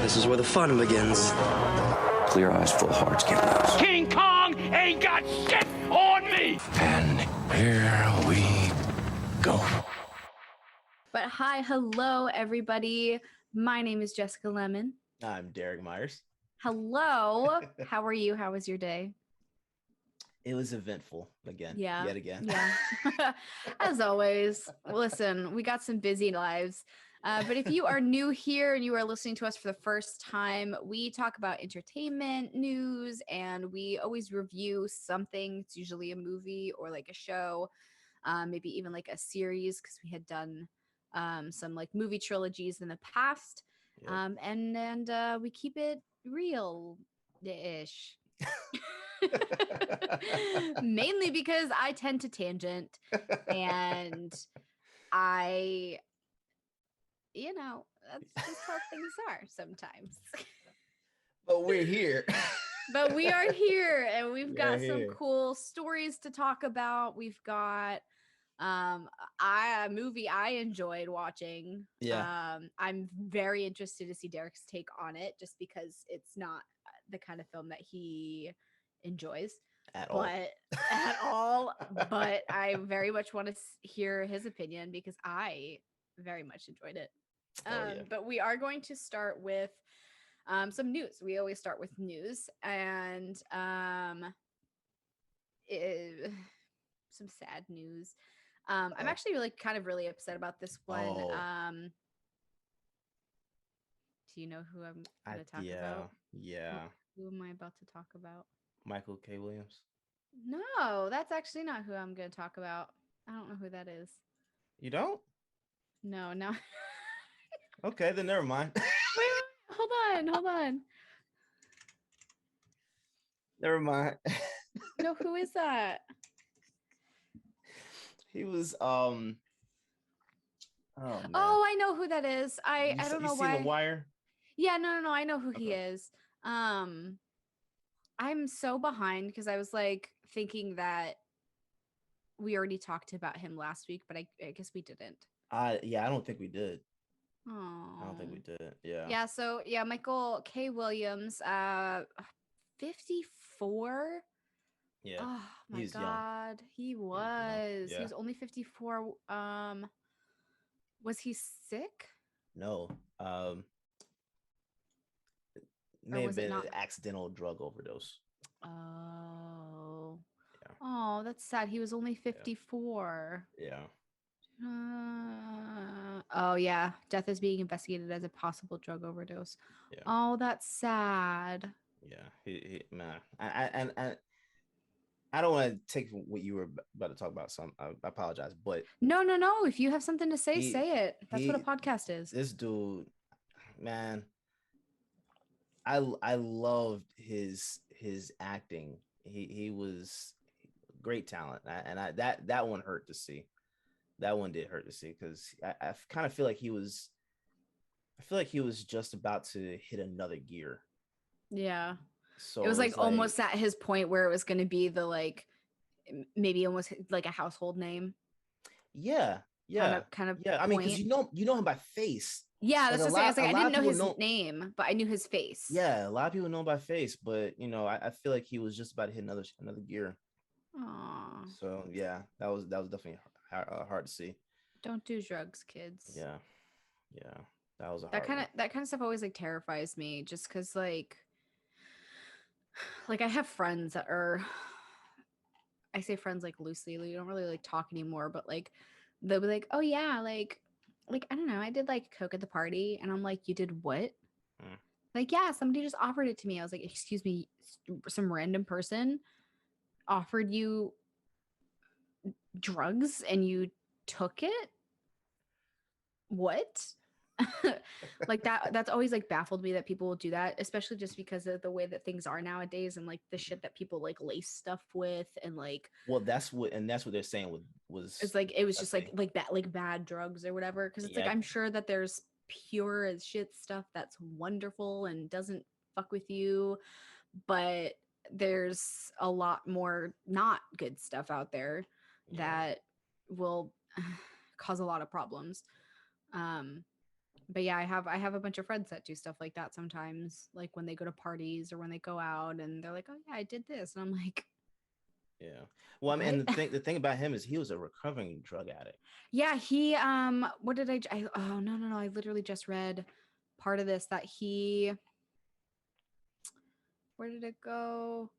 This is where the fun begins. Clear eyes, full hearts, get loose. King Kong ain't got shit on me! And here we go. But hello, everybody. My name is Jessica Lemon. I'm Derek Myers. Hello. How are you? How was your day? It was eventful again. Yeah. Yet again. Yeah. As always. Listen, we got some busy lives. But if you are new here and you are listening to us for the first time, we talk about entertainment, news, and we always review something. It's usually a movie or like a show, maybe even like a series, because we had done some like movie trilogies in the past. Yep. And we keep it real-ish. Mainly because I tend to tangent and that's just how things are sometimes. But we're here. But we are here and we've got some cool stories to talk about. We've got a movie I enjoyed watching. Yeah. I'm very interested to see Derek's take on it just because it's not the kind of film that he enjoys At all. But I very much want to hear his opinion because I very much enjoyed it. But we are going to start with some news. We always start with news and some sad news. I'm actually really upset about this one. Do you know who I'm going to talk about? Yeah. Who am I about to talk about? Michael K. Williams. No, that's actually not who I'm going to talk about. I don't know who that is. You don't? No. Okay, then never mind. Wait, hold on. Never mind. No, who is that? He was Oh, man. Oh, I know who that is. I don't know why. You seen The Wire? Yeah, no, I know who he is. I'm so behind because I was like thinking that we already talked about him last week, but I guess we didn't. Yeah, I don't think we did. Oh, I don't think we did. Yeah. Yeah. So Michael K. Williams, 54. Yeah. Oh my He's God, young. he was. Yeah. He was only 54. Was he sick? No. Or May have was it been not? an accidental drug overdose. Oh. Yeah. Oh, that's sad. He was only 54. Yeah. Oh yeah, death is being investigated as a possible drug overdose. Yeah. Oh, that's sad. Yeah. He man. I don't want to take what you were about to talk about, so I apologize. But No. If you have something to say, say it. That's what a podcast is. This dude, man, I loved his acting. He was great talent, and that one hurt to see. That one did hurt to see because I kind of feel like he was. I feel like he was just about to hit another gear. Yeah. So it was like almost at his point where it was going to be the like maybe almost like a household name. Yeah. Kind of. Yeah. I mean, because you know him by face. Yeah, that's what I was like. I didn't know his name, but I knew his face. Yeah, a lot of people know him by face, but I feel like he was just about to hit another gear. Aww. So yeah, that was definitely hard to see. Don't do drugs, kids. Yeah, that was that kind of stuff always like terrifies me, just because like I have friends that are. I say friends like loosely. We don't really like talk anymore, but like they'll be like, "Oh yeah, like I don't know, I did like coke at the party," and I'm like, "You did what?" Like, yeah, somebody just offered it to me. I was like, "Excuse me, some random person offered you drugs and you took it? What?" Like that's always like baffled me that people will do that, especially just because of the way that things are nowadays and like the shit that people like lace stuff with and like. Well, that's what they're saying was. It's like it was just like that, like bad drugs or whatever. Because it's like I'm sure that there's pure as shit stuff that's wonderful and doesn't fuck with you, but there's a lot more not good stuff out there that will cause a lot of problems. But yeah, I have a bunch of friends that do stuff like that sometimes, like when they go to parties or when they go out and they're like, "Oh yeah, I did this." And I'm like, Yeah. Well, I mean, "What?" and the thing about him is he was a recovering drug addict. Yeah, he what did I oh no, I literally just read part of this that where did it go?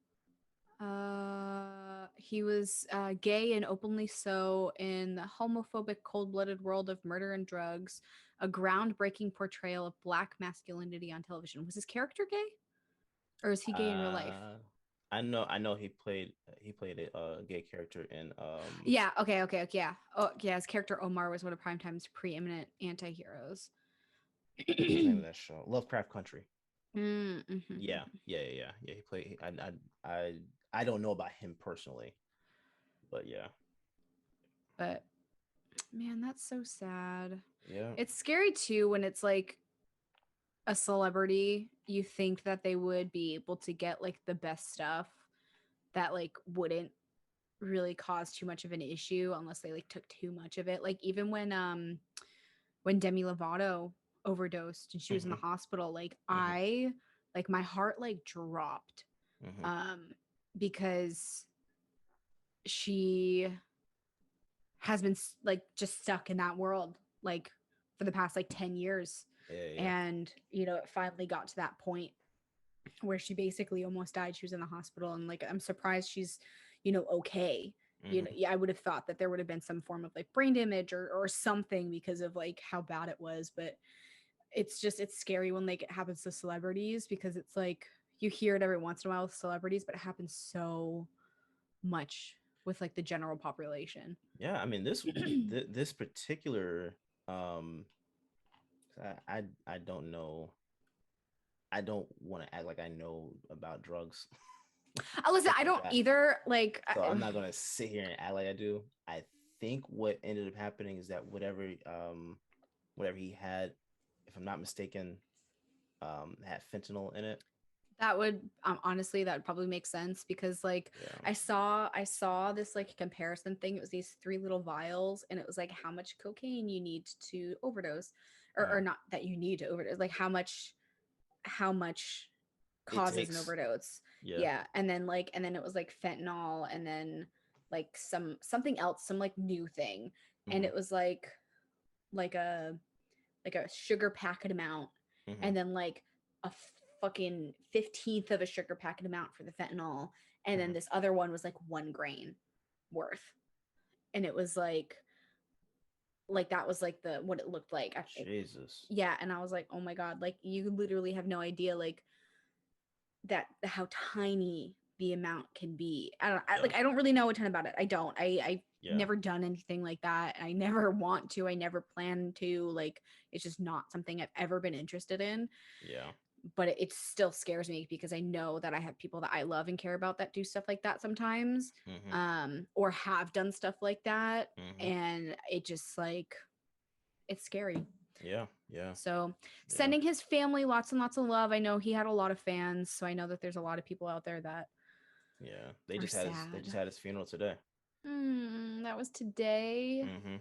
He was gay and openly so in the homophobic, cold-blooded world of murder and drugs, a groundbreaking portrayal of black masculinity on television. Was his character gay, or is he gay in real life? Uh, I know he played a gay character in Yeah. Okay. Yeah. Oh, yeah. His character Omar was one of Primetime's preeminent anti-heroes. what was the name of that show? Lovecraft Country. Mm-hmm. Yeah. He played. I don't know about him personally, but yeah, But man, that's so sad. yeah. It's scary too when it's like a celebrity, you think that they would be able to get like the best stuff that like wouldn't really cause too much of an issue unless they like took too much of it. Like even when Demi Lovato overdosed and she was in the Hmm. hospital, like Hmm. I like my heart like dropped Hmm. um because she has been like just stuck in that world like for the past like 10 years. Yeah. And it finally got to that point where she basically almost died. She was in the hospital, and like I'm surprised she's okay. Hmm. Yeah, I would have thought that there would have been some form of like brain damage or something because of like how bad it was. But it's scary when like it happens to celebrities, because it's like you hear it every once in a while with celebrities, but it happens so much with like the general population. Yeah. I mean, this particular um, I don't know. I don't want to act like I know about drugs. Listen, Stuff I like don't that. either. Like, So I'm not gonna sit here and act like I do. I think what ended up happening is that whatever he had, if I'm not mistaken, had fentanyl in it. that would honestly, that would probably make sense, because like Yeah. I saw this like comparison thing. It was these three little vials, and it was like how much cocaine you need to overdose, or Mm. not that you need to overdose, like how much It causes an takes. overdose. Yeah. Yeah, and then it was like fentanyl, and then like something else, some like new thing, and Hmm. it was like a sugar packet amount, Hmm. and then like a fucking 15th of a sugar packet amount for the fentanyl, and then Hmm. this other one was like 1 grain worth, and it was like that was like the what it looked like. Jesus. Yeah, and I was like, oh my god, like you literally have no idea like that how tiny the amount can be. Yeah. I don't really know a ton about it. I've Yeah. never done anything like that. I never want to. I never plan to. Like it's just not something I've ever been interested in. Yeah. But it still scares me because I know that I have people that I love and care about that do stuff like that sometimes, Hmm. or have done stuff like that, Hmm. and it just like it's scary. Yeah. Yeah. So Yeah. sending his family lots and lots of love. I know he had a lot of fans, so I know that there's a lot of people out there that Yeah. They are just had his they sad. just had his funeral today. That was today. Hmm.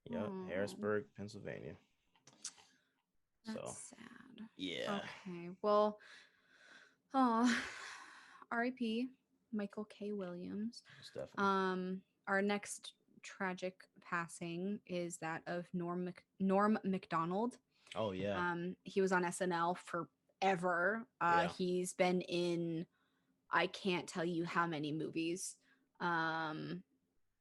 Yep. Oh, Harrisburg, Pennsylvania. So that's sad. yeah. Okay, well, oh, R.I.P. Michael K. Williams. Most definitely. Our next tragic passing is that of Norm Mcdonald. Oh yeah. He was on SNL forever. Yeah. He's been in I can't tell you how many movies. Um,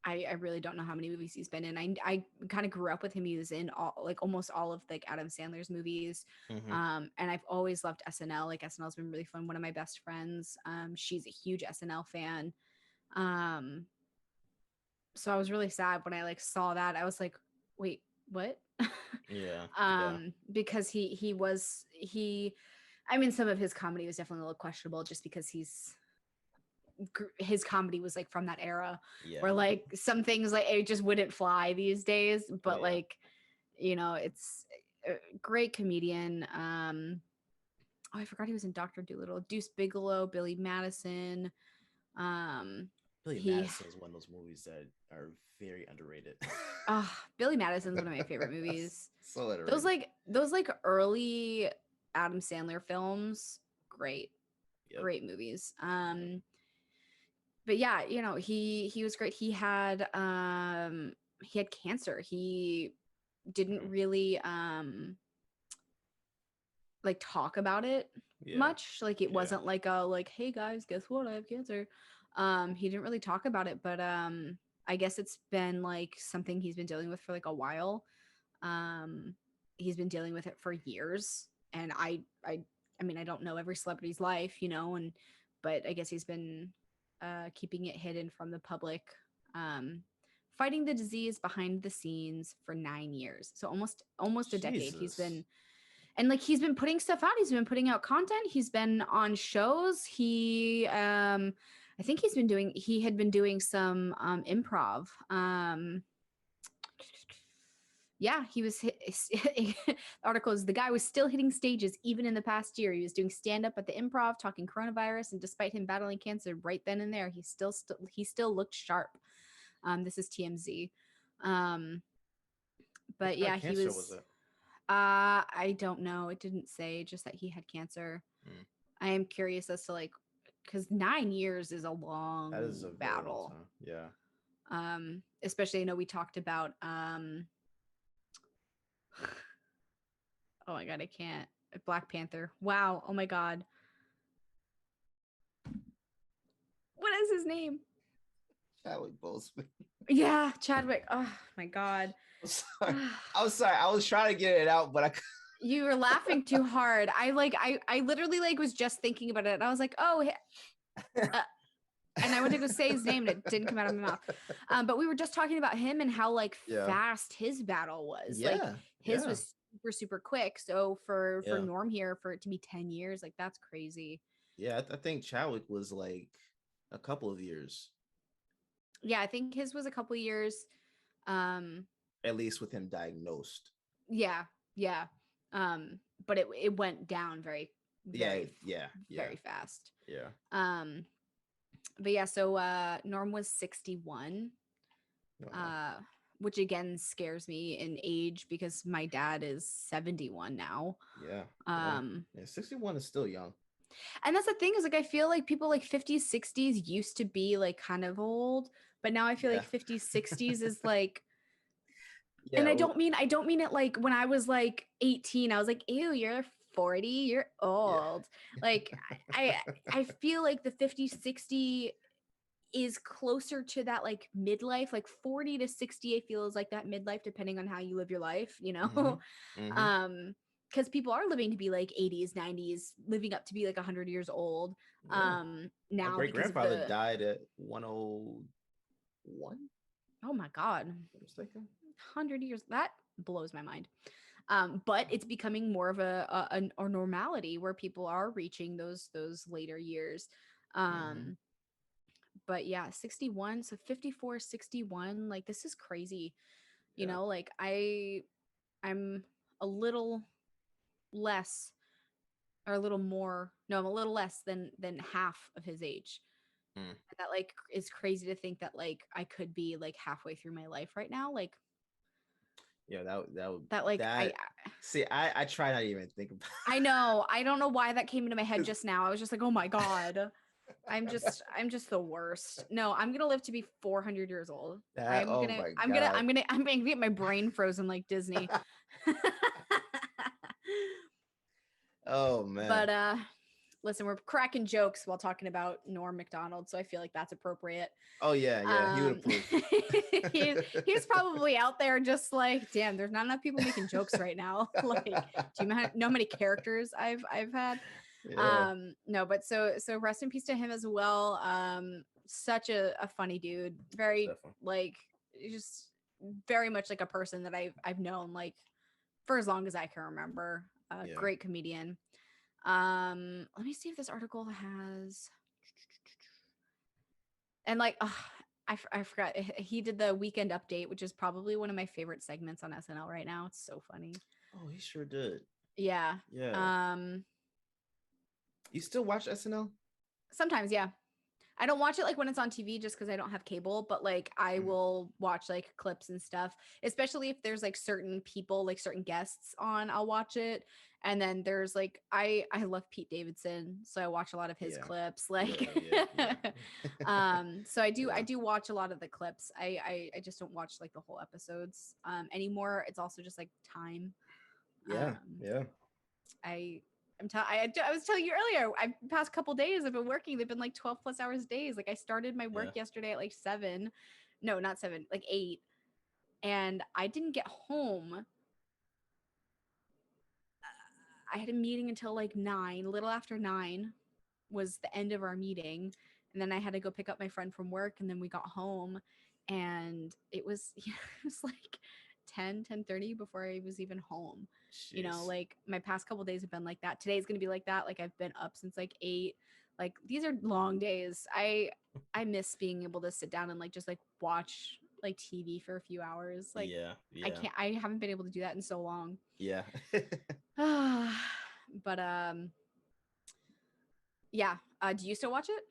I really don't know how many movies he's been in. I kind of grew up with him. He was in almost all of like Adam Sandler's movies. Hmm. And I've always loved SNL. Like SNL's been really fun. One of my best friends, she's a huge SNL fan. Um, so I was really sad when I like saw that. I was like, wait, what? Yeah. Yeah. Because he I mean, some of his comedy was definitely a little questionable just because his comedy was like from that era Yeah. where like some things like it just wouldn't fly these days, Oh but yeah. like it's a great comedian. Oh, I forgot he was in Dr. Dolittle. Deuce Bigelow, Billy Madison. um Billy he Madison is one of those movies that are very underrated. Billy Madison's one of my favorite movies. So underrated. Those like early Adam Sandler films, great. Yep. Great movies. But yeah, you know, he was great. He had cancer. He didn't really like talk about it much. Like it wasn't like a like, hey guys, guess what? I have cancer. He didn't really talk about it, but I guess it's been like something he's been dealing with for like a while. He's been dealing with it for years, and I mean, I don't know every celebrity's life, you know, but I guess he's been keeping it hidden from the public, fighting the disease behind the scenes for 9 years. So almost a decade. He's been, and like he's been putting stuff out. He's been putting out content. He's been on shows. I think he had been doing some improv. Yeah, he was the article is the guy was still hitting stages even in the past year. He was doing stand up at the Improv, talking coronavirus, and despite him battling cancer right then and there, he still looked sharp. This is TMZ. But yeah, he was it? I don't know. It didn't say, just that he had cancer. I am curious as to like, because 9 years is a long battle. Long yeah. Especially, I know we talked about oh my god, I can't. Black Panther. Wow. Oh my god. What is his name? Chadwick Boseman. Yeah, Chadwick. Oh my god. I'm sorry. I was trying to get it out, but you were laughing too hard. I literally like was just thinking about it. And I was like, oh, and I went to go say his name and it didn't come out of my mouth. But we were just talking about him and how like fast his battle was. Like his was super, super quick. So for Norm here, for it to be 10 years, like that's crazy. Yeah, I think Chadwick was like a couple of years. Yeah, I think his was a couple of years. At least with him diagnosed. Yeah. But it went down very fast. Yeah. But yeah, so Norm was 61. Wow. Which again scares me in age because my dad is 71 now. Yeah. 61 is still young. And that's the thing is like I feel like people like 50s, 60s used to be like kind of old, but now I feel like 50s, 60s is like and I don't mean it like when I was like 18, I was like, ew, you're 40, you're old. Like I feel like the 50, 60 is closer to that like midlife, like 40 to 60 I feel is like that midlife depending on how you live your life, you know. Because people are living to be like 80s, 90s, living up to be like 100 years old. Now my great grandfather died at 101. Oh my god, 100 years, that blows my mind. But it's becoming more of a normality where people are reaching those later years. But yeah, 61, so 54, 61, like this is crazy. You know, like I'm a little less or a little more, no, I'm a little less than half of his age. That like is crazy to think that like I could be like halfway through my life right now. Like I try not to even think about it. I know. I don't know why that came into my head just now. I was just like, oh my god. I'm just the worst. No, I'm gonna live to be 400 years old. I'm gonna get my brain frozen like Disney. Oh man. But listen, we're cracking jokes while talking about Norm Mcdonald, so I feel like that's appropriate. Oh yeah, he would approve. He's probably out there just like, damn, there's not enough people making jokks right now. Like, do you know how many characters I've had? Yeah. No, but so rest in peace to him as well. Such a funny dude, very like just very much like a person that I've known like for as long as I can remember. Great comedian. Let me see if this article has, and like I forgot, he did the Weekend Update, which is probably one of my favorite segments on SNL right now. It's so funny. Oh, he sure did. Yeah. You still watch SNL? Sometimes, yeah. I don't watch it like when it's on TV just because I don't have cable, but like I will watch like clips and stuff, especially if there's like certain people, like certain guests on, I'll watch it. And then there's like I love Pete Davidson, so I watch a lot of his Yeah. clips. Like Yeah. so I Yeah. do watch a lot of the clips. I just don't watch like the whole episodes anymore. It's also just like time. Yeah. Yeah. I was telling you earlier, past couple days I've been working. They've been like 12 plus hours days. Like I started my work yesterday at like 7. No, not 7, like 8. And I didn't get home. I had a meeting until like 9, a little after 9 was the end of our meeting. And then I had to go pick up my friend from work, and then we got home and it was it was like 10:30 before I was even home. Jeez. You know, like my past couple days have been like that. Today's going to be like that. Like I've been up since like 8. Like these are long days. I miss being able to sit down and like just like watch like TV for a few hours. Like I haven't been able to do that in so long. Yeah. But yeah. Do you still watch it?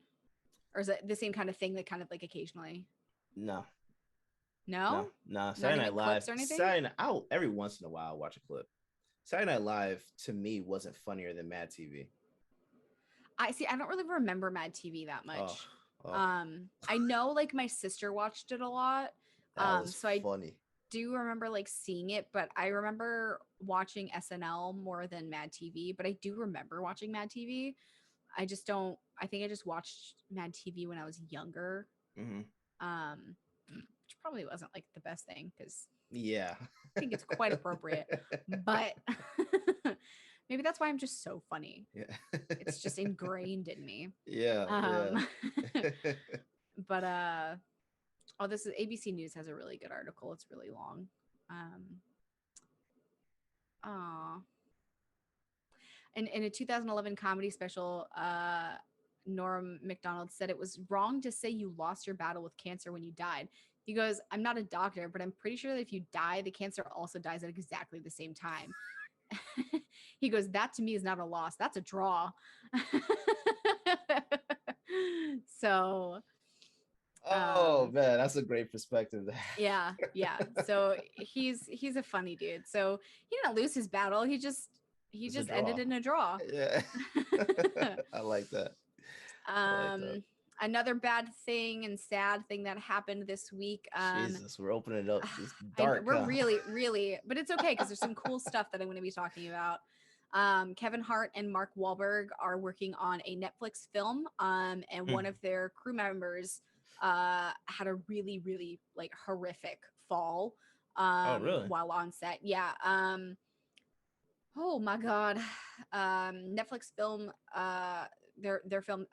Or is it the same kind of thing that kind of like occasionally? No. No? Saturday Night Live. Or anything? Every once in a while I'll watch a clip. Saturday Night Live to me wasn't funnier than Mad TV. I don't really remember Mad TV that much. Oh. I know like my sister watched it a lot. That was so funny. I do remember like seeing it, but I remember watching SNL more than Mad TV, but I do remember watching Mad TV. I think I just watched Mad TV when I was younger. Which probably wasn't like the best thing because I think it's quite appropriate, but maybe that's why I'm just so funny. Yeah. It's just ingrained in me. Yeah. But this is ABC News has a really good article. It's really long. And in a 2011 comedy special, Norm Mcdonald said it was wrong to say you lost your battle with cancer when you died. He goes, I'm not a doctor, but I'm pretty sure that if you die, the cancer also dies at exactly the same time. He goes, that to me is not a loss. That's a draw. So. Man, that's a great perspective. Yeah. So he's a funny dude. So he didn't lose his battle. He just ended in a draw. Yeah. I like that. Another bad thing and sad thing that happened this week. Jesus, we're opening it up. Just dark. We're really, but it's okay because there's some cool stuff that I'm going to be talking about. Kevin Hart and Mark Wahlberg are working on a Netflix film. And one of their crew members had a really, really like horrific fall. Really? While on set. Yeah. Oh my God. Netflix film, their film,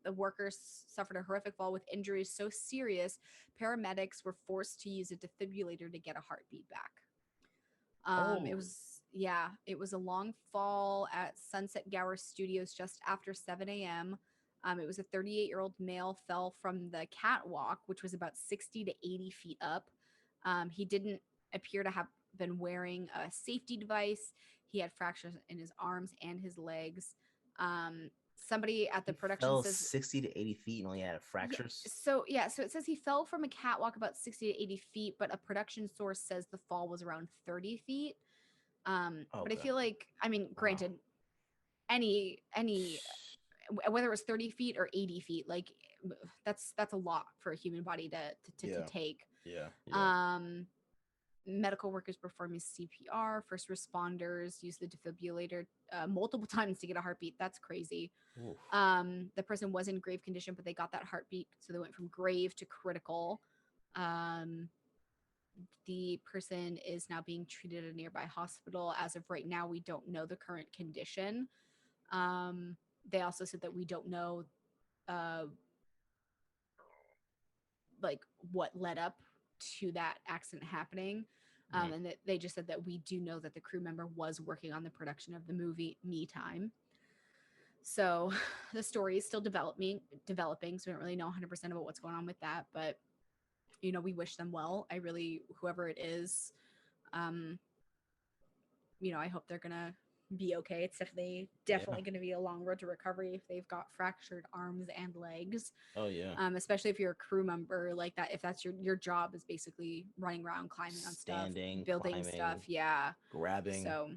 the workers suffered a horrific fall with injuries so serious, paramedics were forced to use a defibrillator to get a heartbeat back. It was a long fall at Sunset Gower Studios just after 7 a.m. It was a 38-year-old male fell from the catwalk, which was about 60 to 80 feet up. He didn't appear to have been wearing a safety device. He had fractures in his arms and his legs. Somebody at the production fell says 60 to 80 feet and only had fractures. So it says he fell from a catwalk about 60 to 80 feet, but a production source says the fall was around 30 feet. But I feel like, I mean, granted, any whether it was 30 feet or 80 feet, like that's a lot for a human body to take. Yeah. Medical workers performing CPR, first responders use the defibrillator multiple times to get a heartbeat. That's crazy. The person was in grave condition, but they got that heartbeat, so they went from grave to critical. The person is now being treated at a nearby hospital. As of right now, we don't know the current condition. They also said that we don't know like what led up to that accident happening. And that they just said that we do know that the crew member was working on the production of the movie Me Time. So the story is still developing, so we don't really know 100% about what's going on with that, but you know, we wish them well. I really, whoever it is, you know, I hope they're gonna be okay. It's definitely going to be a long road to recovery if they've got fractured arms and legs. Oh yeah. Especially if you're a crew member like that. If that's your job is basically running around, climbing on Standing, stuff, building climbing, stuff. Yeah. grabbing. So.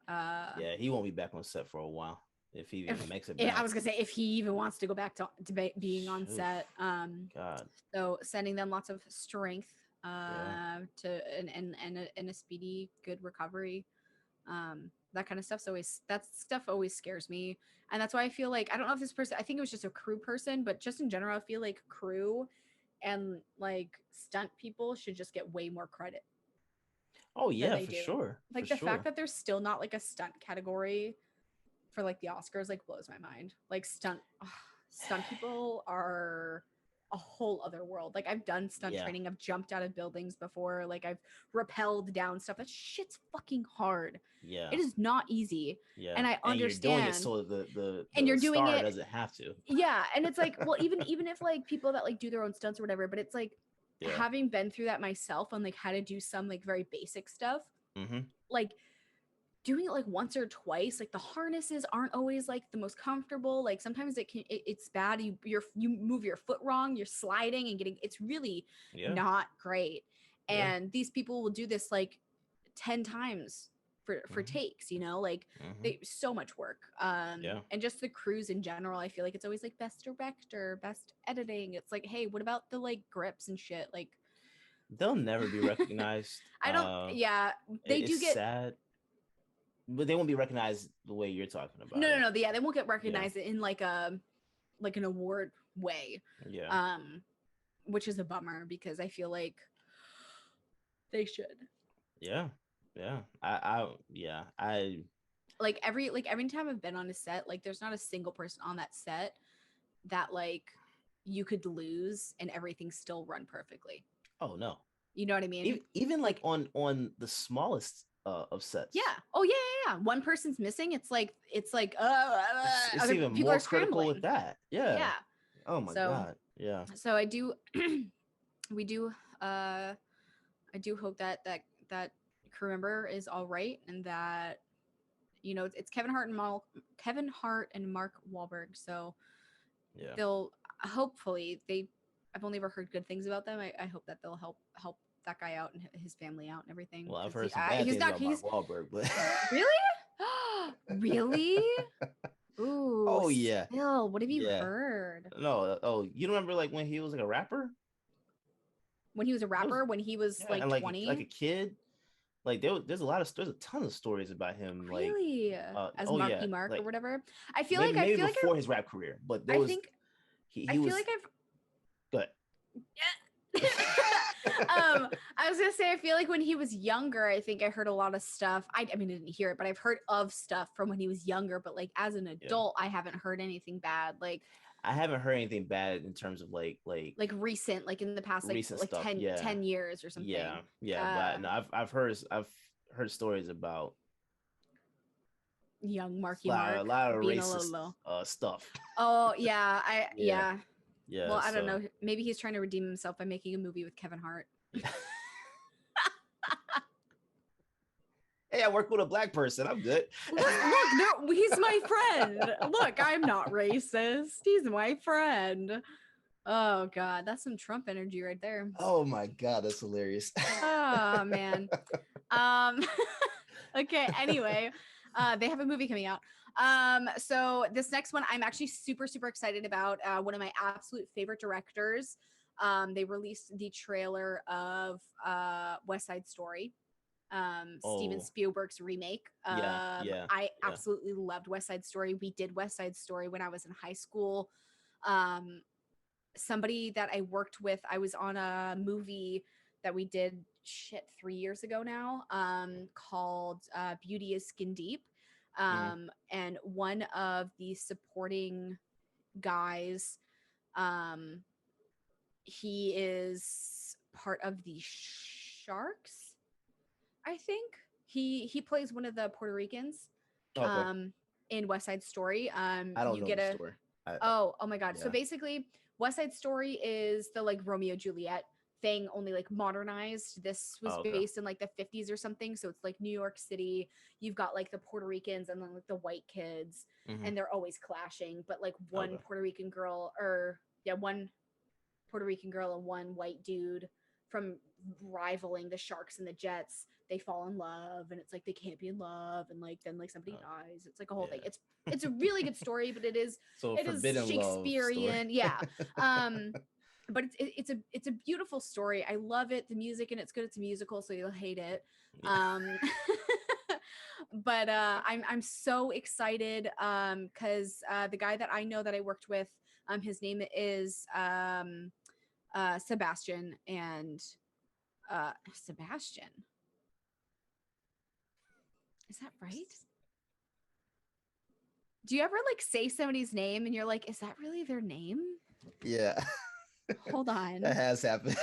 Yeah, he won't be back on set for a while if he even makes it back. I was gonna say if he even wants to go back to being on set. God. So sending them lots of strength to and a speedy good recovery. That kind of stuff's always that stuff always scares me, and that's why I feel like I don't know if this person, I think it was just a crew person, but just in general I feel like crew and like stunt people should just get way more credit. Oh yeah, for sure. Like for the fact that there's still not like a stunt category for like the Oscars like blows my mind. Like stunt people are a whole other world. Like I've done stunt training. I've jumped out of buildings before. Like I've rappelled down stuff. That shit's fucking hard. Yeah. It is not easy. Yeah. And I understand. You're doing it so the and you're doing star it doesn't have to. Yeah. And it's like, well, even if like people that like do their own stunts or whatever, but it's like having been through that myself on like how to do some like very basic stuff, like doing it like once or twice, like the harnesses aren't always like the most comfortable. Like sometimes it's bad. You move your foot wrong, you're sliding and getting, it's really not great. And these people will do this like 10 times for takes, you know, like they so much work. And just the crews in general, I feel like it's always like best director, best editing. It's like, hey, what about the like grips and shit? Like they'll never be recognized. I don't they do get sad. But they won't be recognized the way you're talking about. No. Yeah, they won't get recognized in like an award way. Yeah. Which is a bummer because I feel like they should. Yeah. I like every time I've been on a set, like there's not a single person on that set that like you could lose and everything still run perfectly. Oh no. You know what I mean? Even like on the smallest of sets. Yeah. Oh yeah. One person's missing. It's even people more are critical with that. Yeah. Yeah. Oh my God. Yeah. So I do I do hope that crew member is all right and that, you know, it's Kevin Hart and Mark Wahlberg. So they'll hopefully I've only ever heard good things about them. I hope that they'll help that guy out and his family out and everything. Well, I've heard some bad things about Mark Wahlberg, but really? Really? Ooh. Oh yeah. Bill, what have you heard? No. Oh, you don't remember like when he was like a rapper? When he was a rapper, when he was like 20, like a kid. Like there's a ton of stories about him. Really? Like as Marky Mark like, or whatever. I feel maybe like before his rap career, but there I was. think he I feel was, like I've. Good. I was gonna say I feel like when he was younger, I think I heard a lot of stuff. I mean, I didn't hear it, but I've heard of stuff from when he was younger. But like as an adult, I haven't heard anything bad. Like I haven't heard anything bad in terms of like recent, like in the past, like recent stuff, 10 years or something. Yeah. But no, I've heard stories about young Marky Mark, a lot of being racist stuff. Oh yeah, Yeah. Well, I don't know. Maybe he's trying to redeem himself by making a movie with Kevin Hart. Hey, I work with a black person. I'm good. Look, he's my friend. Look, I'm not racist. He's my friend. Oh God, that's some Trump energy right there. Oh my God, that's hilarious. Oh man. Okay. Anyway, they have a movie coming out. So this next one, I'm actually super, super excited about. One of my absolute favorite directors. They released the trailer of West Side Story. Steven Spielberg's remake. I absolutely loved West Side Story. We did West Side Story when I was in high school. Somebody that I worked with, I was on a movie that we did 3 years ago now, called Beauty is Skin Deep. And one of the supporting guys, he is part of the Sharks. I think he plays one of the Puerto Ricans in West Side Story. I don't know the story. Oh my God. Yeah. So basically West Side Story is the like Romeo Juliet thing, only like modernized. This was based in like the 50s or something. So it's like New York City. You've got like the Puerto Ricans and then like the white kids, and they're always clashing. But like one Puerto Rican girl, one Puerto Rican girl and one white dude from rivaling the Sharks and the Jets, they fall in love, and it's like they can't be in love, and like then like somebody dies. It's like a whole thing. It's a really good story, but it is Shakespearean. Yeah. But it's a beautiful story. I love it. The music, and it's good. It's a musical, so you'll hate it. But I'm so excited because the guy that I know that I worked with, his name is Sebastian, and Sebastian. Is that right? Do you ever like say somebody's name and you're like, is that really their name? Yeah. Hold on. That has happened.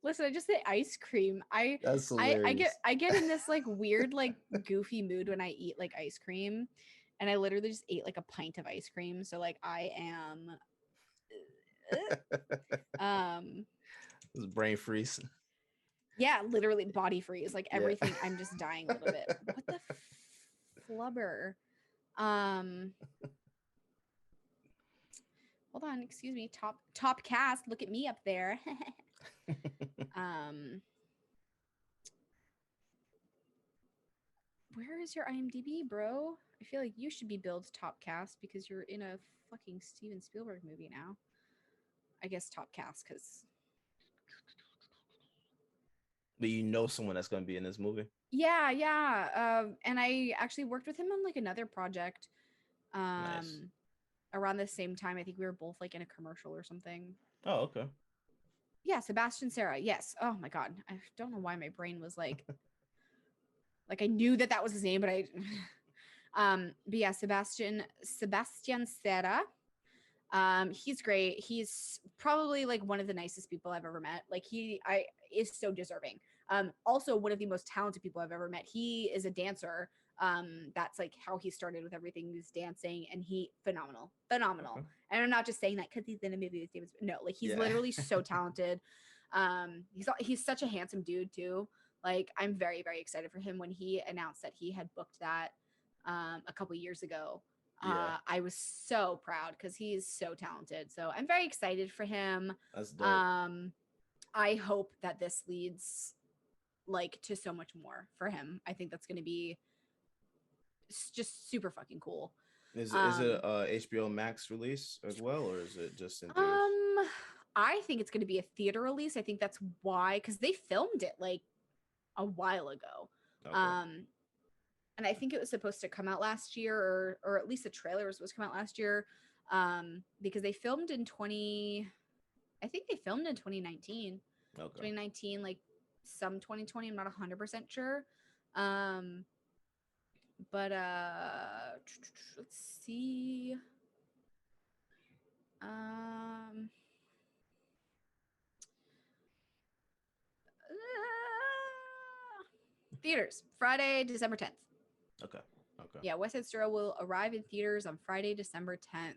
Listen, I just say ice cream. That's hilarious. I get in this like weird, like goofy mood when I eat like ice cream. And I literally just ate like a pint of ice cream. So like I am This brain freeze. Yeah, literally body freeze. Like everything, I'm just dying a little bit. What the flubber? Hold on, excuse me. Top cast. Look at me up there. Where is your IMDb, bro? I feel like you should be billed top cast because you're in a fucking Steven Spielberg movie now. I guess top cast because. But you know someone that's going to be in this movie? Yeah. And I actually worked with him on like another project. Nice. Around the same time. I think we were both like in a commercial or something. Oh, okay. Yeah, Sebastian Serra. Yes. Oh my God. I don't know why my brain was like, like I knew that was his name, but but yeah, Sebastian Serra. He's great. He's probably like one of the nicest people I've ever met. Like is so deserving. Also one of the most talented people I've ever met. He is a dancer. That's like how he started with everything. He was dancing, and phenomenal. Okay. And I'm not just saying that because he's in a movie with David. No, like he's literally so talented. He's such a handsome dude too. Like I'm very, very excited for him. When he announced that he had booked that a couple years ago, I was so proud because he's so talented. So I'm very excited for him. That's dope. I hope that this leads like to so much more for him. I think that's going to be just super fucking cool. Is it a HBO Max release as well, or is it just in theaters? I think it's going to be a theater release. I think that's why, because they filmed it like a while ago. Okay. And I think it was supposed to come out last year, or at least the trailer was supposed to come out last year, because they filmed in 2019. Okay. 2019, like some 2020. I'm not 100% sure. But let's see. Theaters, Friday, December 10th. Okay. Yeah, West Side Story will arrive in theaters on Friday, December 10th.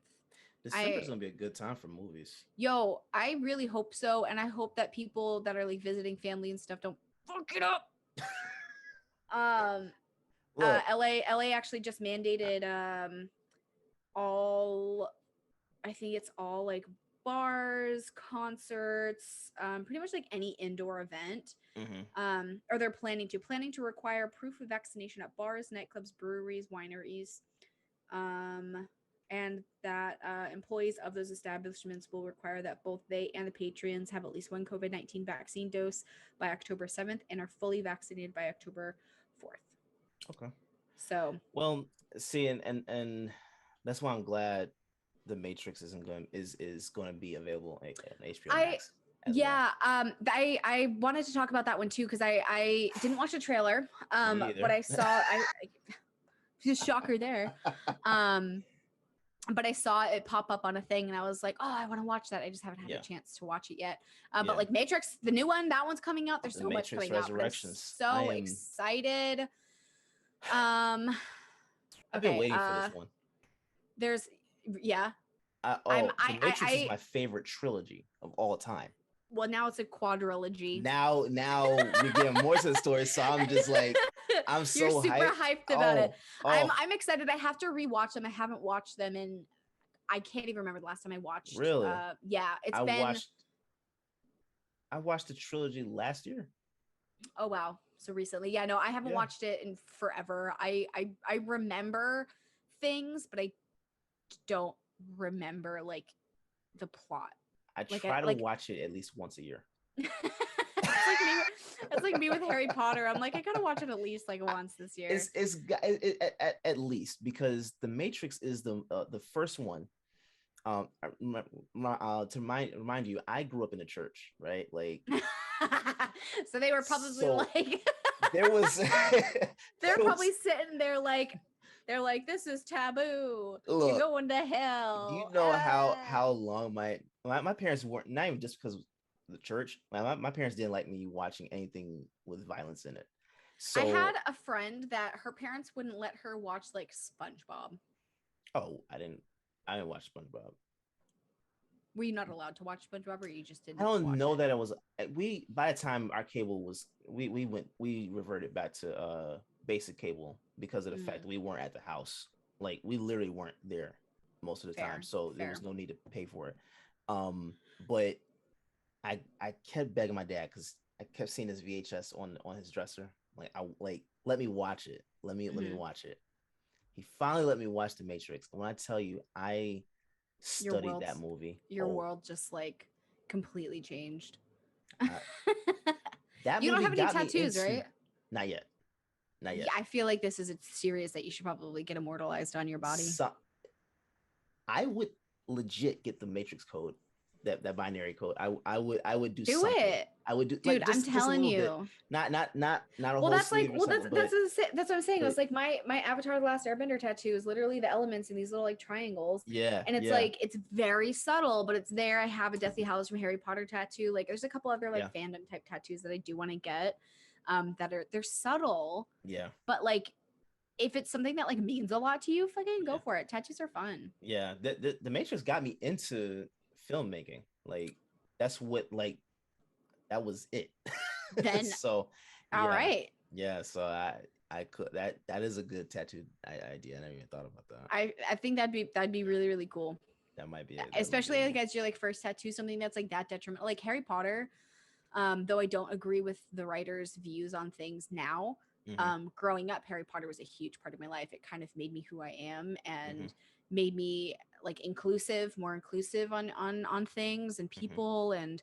December's gonna be a good time for movies. Yo, I really hope so, and I hope that people that are like visiting family and stuff don't fuck it up. LA actually just mandated all like bars, concerts, pretty much like any indoor event. Or they're planning to require proof of vaccination at bars, nightclubs, breweries, wineries, and that employees of those establishments will require that both they and the patrons have at least one COVID-19 vaccine dose by October 7th and are fully vaccinated by October 4th. Okay. So well, see, and that's why I'm glad The Matrix is going to be available on HBO Max. I wanted to talk about that one too because I didn't watch the trailer, but I saw just shocker there, but I saw it pop up on a thing and I was like, oh, I want to watch that. I just haven't had a chance to watch it yet. But like Matrix, the new one, that one's coming out. There's so much coming out. I'm so excited. I've been waiting for this one. There's The Matrix is my favorite trilogy of all time. Well, now it's a quadrilogy. Now we're getting more to the story, so I'm just like, I'm so You're super hyped about it. I'm excited. I have to rewatch them. I haven't watched them in, I can't even remember the last time I watched. Really? Yeah, I watched the trilogy last year. Oh wow, so recently. Yeah, no, I haven't watched it in forever. I remember things, but I don't remember like the plot. I try to watch it at least once a year. It's like me with Harry Potter. I'm like, I gotta watch it at least like once this year. It's at least, because The Matrix is the first one. To remind you, I grew up in the church, right? Like, so they were probably like, there was, they're probably sitting there like, they're like, this is taboo. Look, you're going to hell. Do you know how long my parents weren't, not even just because of the church. My parents didn't like me watching anything with violence in it. So I had a friend that her parents wouldn't let her watch like SpongeBob. Oh, I didn't watch SpongeBob. Were you not allowed to watch SpongeBob, or you just didn't? I don't know that it was. By the time our cable was, we reverted back to basic cable because of the fact that we weren't at the house. Like, we literally weren't there most of the time, so there was no need to pay for it. But I kept begging my dad, because I kept seeing this VHS on his dresser. Let me watch it. Let me watch it. He finally let me watch The Matrix. And when I tell you, I studied that movie. Your world just like completely changed. That you don't have any tattoos, right? Not yet. Yeah, I feel like this is a series that you should probably get immortalized on your body. I would legit get the Matrix code, that binary code. I would do something. It. I would do, dude. Like, I'm telling you, not a whole. That's like, that's what I'm saying. It was like my Avatar: The Last Airbender tattoo is literally the elements in these little like triangles. Yeah, and it's like, it's very subtle, but it's there. I have a Deathly Hallows from Harry Potter tattoo. Like, there's a couple other like fandom type tattoos that I do want to get. They're subtle. Yeah, but like, if it's something that like means a lot to you, fucking go for it. Tattoos are fun. Yeah, the Matrix got me into filmmaking. Like, that's what, like, that was it. Then so all right. Yeah, so I could, that is a good tattoo idea. I never even thought about that. I think that'd be really, really cool. That might be it. Especially like as your like first tattoo, something that's like that detrimental, like Harry Potter. Though I don't agree with the writer's views on things now. Growing up, Harry Potter was a huge part of my life. It kind of made me who I am, and made me like more inclusive on things and people, and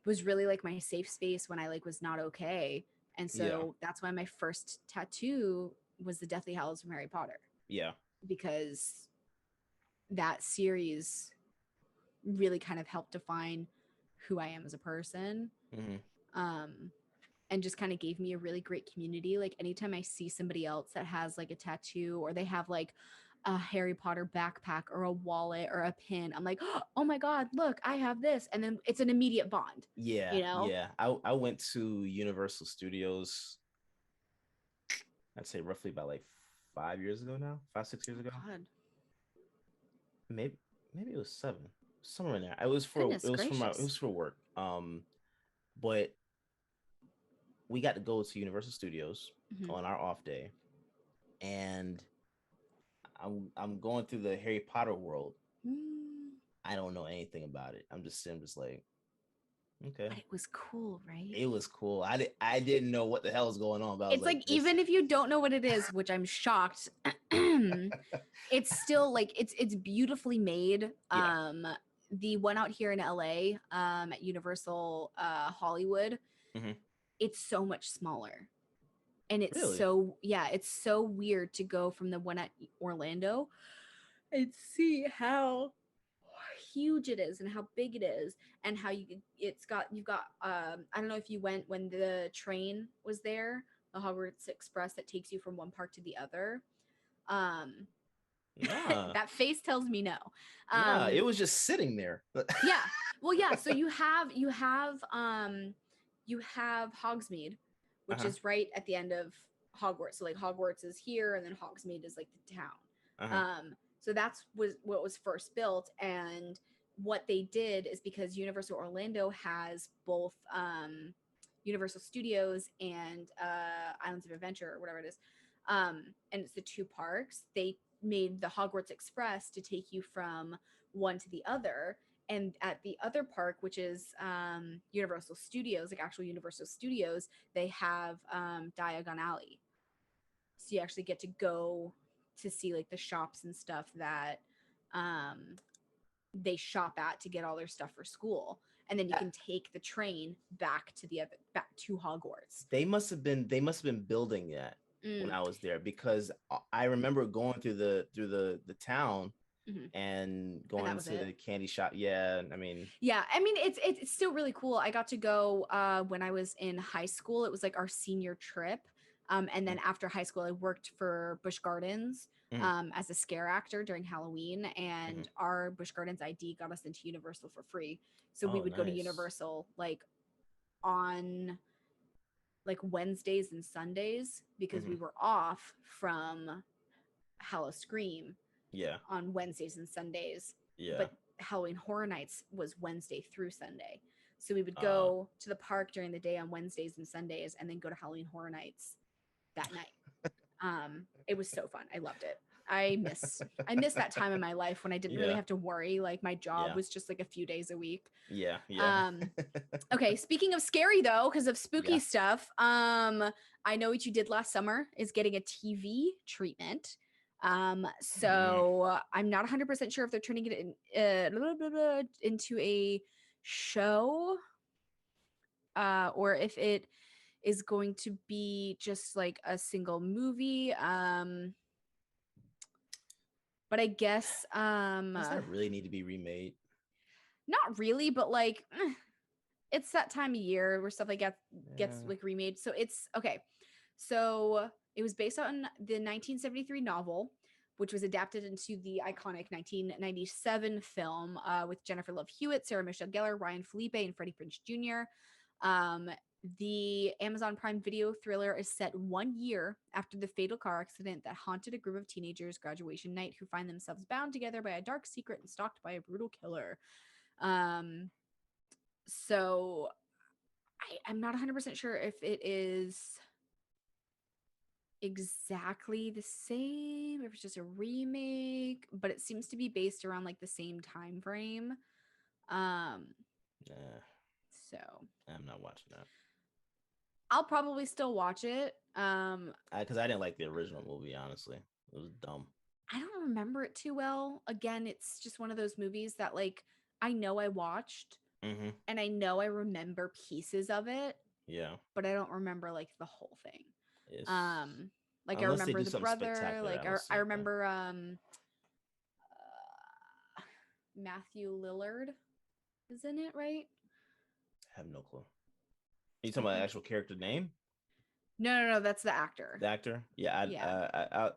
was really like my safe space when I like was not okay. And so that's why my first tattoo was the Deathly Hallows from Harry Potter. Yeah. Because that series really kind of helped define who I am as a person. And just kind of gave me a really great community. Like, anytime I see somebody else that has like a tattoo, or they have like a Harry Potter backpack or a wallet or a pin, I'm like, oh my God, look, I have this. And then it's an immediate bond. Yeah. You know? Yeah. I went to Universal Studios, I'd say roughly about like 5 years ago now, 6 years ago. God. Maybe it was 7, somewhere in there. It was for work. But we got to go to Universal Studios on our off day, and I'm going through the Harry Potter world. I don't know anything about it. I'm just like, okay. But it was cool, right? It was cool. I didn't know what the hell is going on. But it's like even if you don't know what it is, which I'm shocked, it's still like it's beautifully made. Yeah. The one out here in LA, at Universal Hollywood, it's so much smaller. And it's it's so weird to go from the one at Orlando and see how huge it is and how big it is, and how you've got I don't know if you went when the train was there, the Hogwarts Express that takes you from one park to the other. That face tells me no. It was just sitting there. Yeah. Well, yeah. So you have Hogsmeade, which is right at the end of Hogwarts. So like Hogwarts is here, and then Hogsmeade is like the town. So that's was what was first built. And what they did is because Universal Orlando has both Universal Studios and Islands of Adventure or whatever it is, and it's the two parks. They made the Hogwarts Express to take you from one to the other. And at the other park, which is Universal Studios, like actual Universal Studios, they have Diagon Alley. So you actually get to go to see like the shops and stuff that they shop at to get all their stuff for school. And then you can take the train back to Hogwarts. They must have been building that when I was there, because I remember going through the town and going to the candy shop. Yeah, I mean, it's still really cool. I got to go when I was in high school. It was like our senior trip. And then after high school, I worked for Busch Gardens as a scare actor during Halloween, and our Busch Gardens ID got us into Universal for free. So we would go to Universal like on like Wednesdays and Sundays because we were off from Halloween on Wednesdays and Sundays. But Halloween Horror Nights was Wednesday through Sunday. So we would go to the park during the day on Wednesdays and Sundays and then go to Halloween Horror Nights that night. It was so fun. I loved it. I miss that time in my life when I didn't really have to worry. Like my job was just like a few days a week. Okay, speaking of scary though, because of spooky stuff, I know what you did last summer is getting a TV treatment. So I'm not 100% sure if they're turning it into a show or if it is going to be just like a single movie. But I guess does that really need to be remade? Not really, but like it's that time of year where stuff like gets like remade. So it's okay. So it was based on the 1973 novel, which was adapted into the iconic 1997 film with Jennifer Love Hewitt, Sarah Michelle Gellar, Ryan Felipe, and Freddie Prinze Jr. The Amazon Prime Video thriller is set 1 year after the fatal car accident that haunted a group of teenagers' graduation night who find themselves bound together by a dark secret and stalked by a brutal killer. So I'm not 100% sure if it is exactly the same, if it's just a remake, but it seems to be based around like the same time frame. So I'm not watching that. I'll probably still watch it. Because I didn't like the original movie, honestly. It was dumb. I don't remember it too well. Again, it's just one of those movies that like I know I watched and I know I remember pieces of it. Yeah. But I don't remember like the whole thing. Yes. Like Unless I remember the brother, like I remember Matthew Lillard is in it, right? I have no clue. Are you talking about the actual character name? No, that's the actor. The actor? Yeah,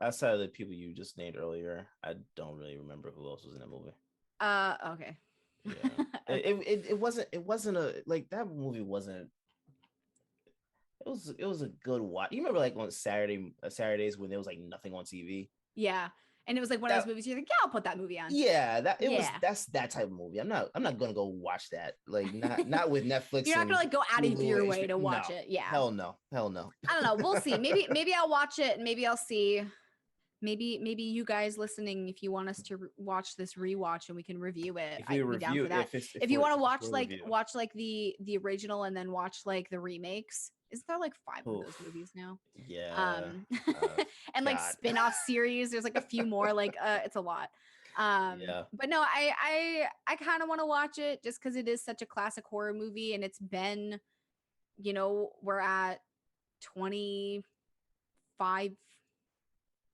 outside of the people you just named earlier, I don't really remember who else was in that movie. Okay. Yeah. It wasn't a like that movie wasn't. It was a good watch. You remember like on Saturdays when there was like nothing on TV? Yeah. And it was like one of those movies you're like, yeah, I'll put that movie on. Yeah, that's that type of movie. I'm not gonna go watch that. Like not with Netflix. You're not gonna like go out of your way to watch it. Yeah. Hell no. I don't know. We'll see. Maybe I'll watch it and maybe I'll see. Maybe you guys listening, if you want us to watch this rewatch and we can review it, I'd be down for that. If you want to watch like the original and then watch like the remakes. Isn't there like 5 of those movies now? Yeah. And like spin-off series. There's like a few more. Like it's a lot. But no, I kind of want to watch it just because it is such a classic horror movie, and it's been, we're at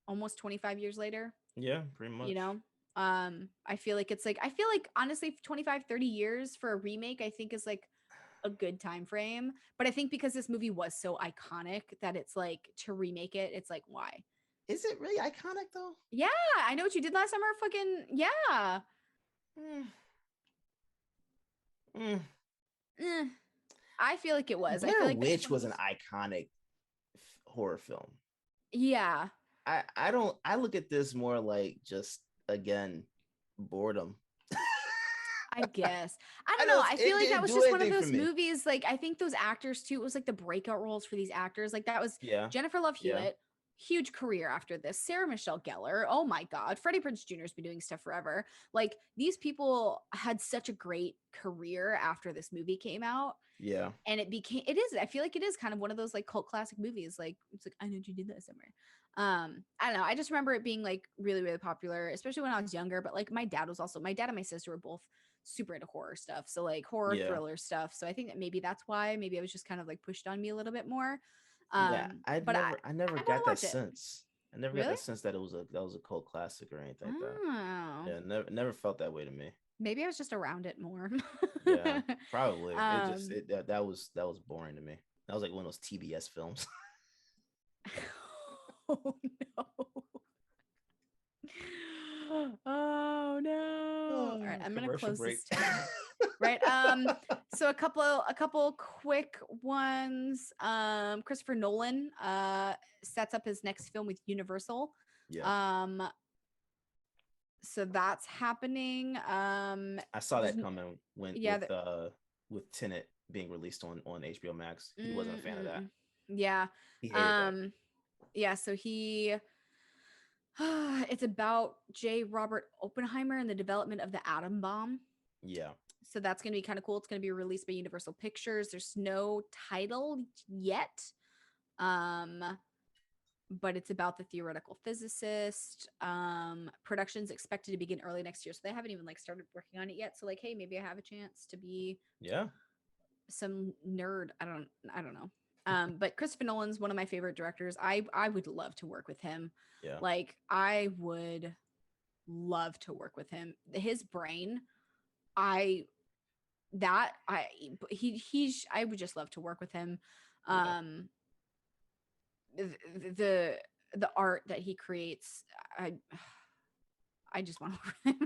almost 25 years later. Yeah, pretty much. I feel like honestly 25-30 years for a remake I think is like a good time frame, but I think because this movie was so iconic that it's like to remake it, it's like, why? Is it really iconic though? Yeah, I know what you did last summer. Fucking yeah. I feel like it was. Blair Witch was an iconic horror film. Yeah. I look at this more like just again, boredom. I guess. I don't know know. I feel like that was just one of those me. movies. Like, I think those actors too, it was like the breakout roles for these actors. Like, that was Yeah. Jennifer Love Yeah. Hewitt, huge career after this. Sarah Michelle Gellar. Oh my God. Freddie Prinze Jr. has been doing stuff forever. Like, these people had such a great career after this movie came out. Yeah. And I feel like it is kind of one of those like cult classic movies. Like, it's like, I know you did that somewhere. I don't know. I just remember it being like really, really popular, especially when I was younger. But like my dad and my sister were both super into horror stuff. So like horror thriller stuff. So I think that maybe that's why maybe I was just kind of like pushed on me a little bit more. Yeah. I never got that sense. sense. I never got that sense that it was a cult classic or anything like that. Oh. Yeah, never felt that way to me. Maybe I was just around it more. Yeah, probably. That was boring to me. That was like one of those TBS films. Oh no. Oh no. All right, I'm gonna close this tab. Right. So a couple quick ones. Christopher Nolan sets up his next film with Universal. Yeah. So that's happening. I saw that coming with Tenet being released on HBO Max. He wasn't a fan of that. Yeah. He hated that. Yeah, so it's about J. Robert Oppenheimer and the development of the atom bomb. Yeah. So that's going to be kind of cool. It's going to be released by Universal Pictures. There's no title yet. But it's about the theoretical physicist. Production's expected to begin early next year. So they haven't even like started working on it yet. So like, hey, maybe I have a chance to be some nerd. I don't know. But Christopher Nolan's one of my favorite directors. I would love to work with him. Yeah. Like I would love to work with him. His brain, I would just love to work with him. The art that he creates, I just want to work with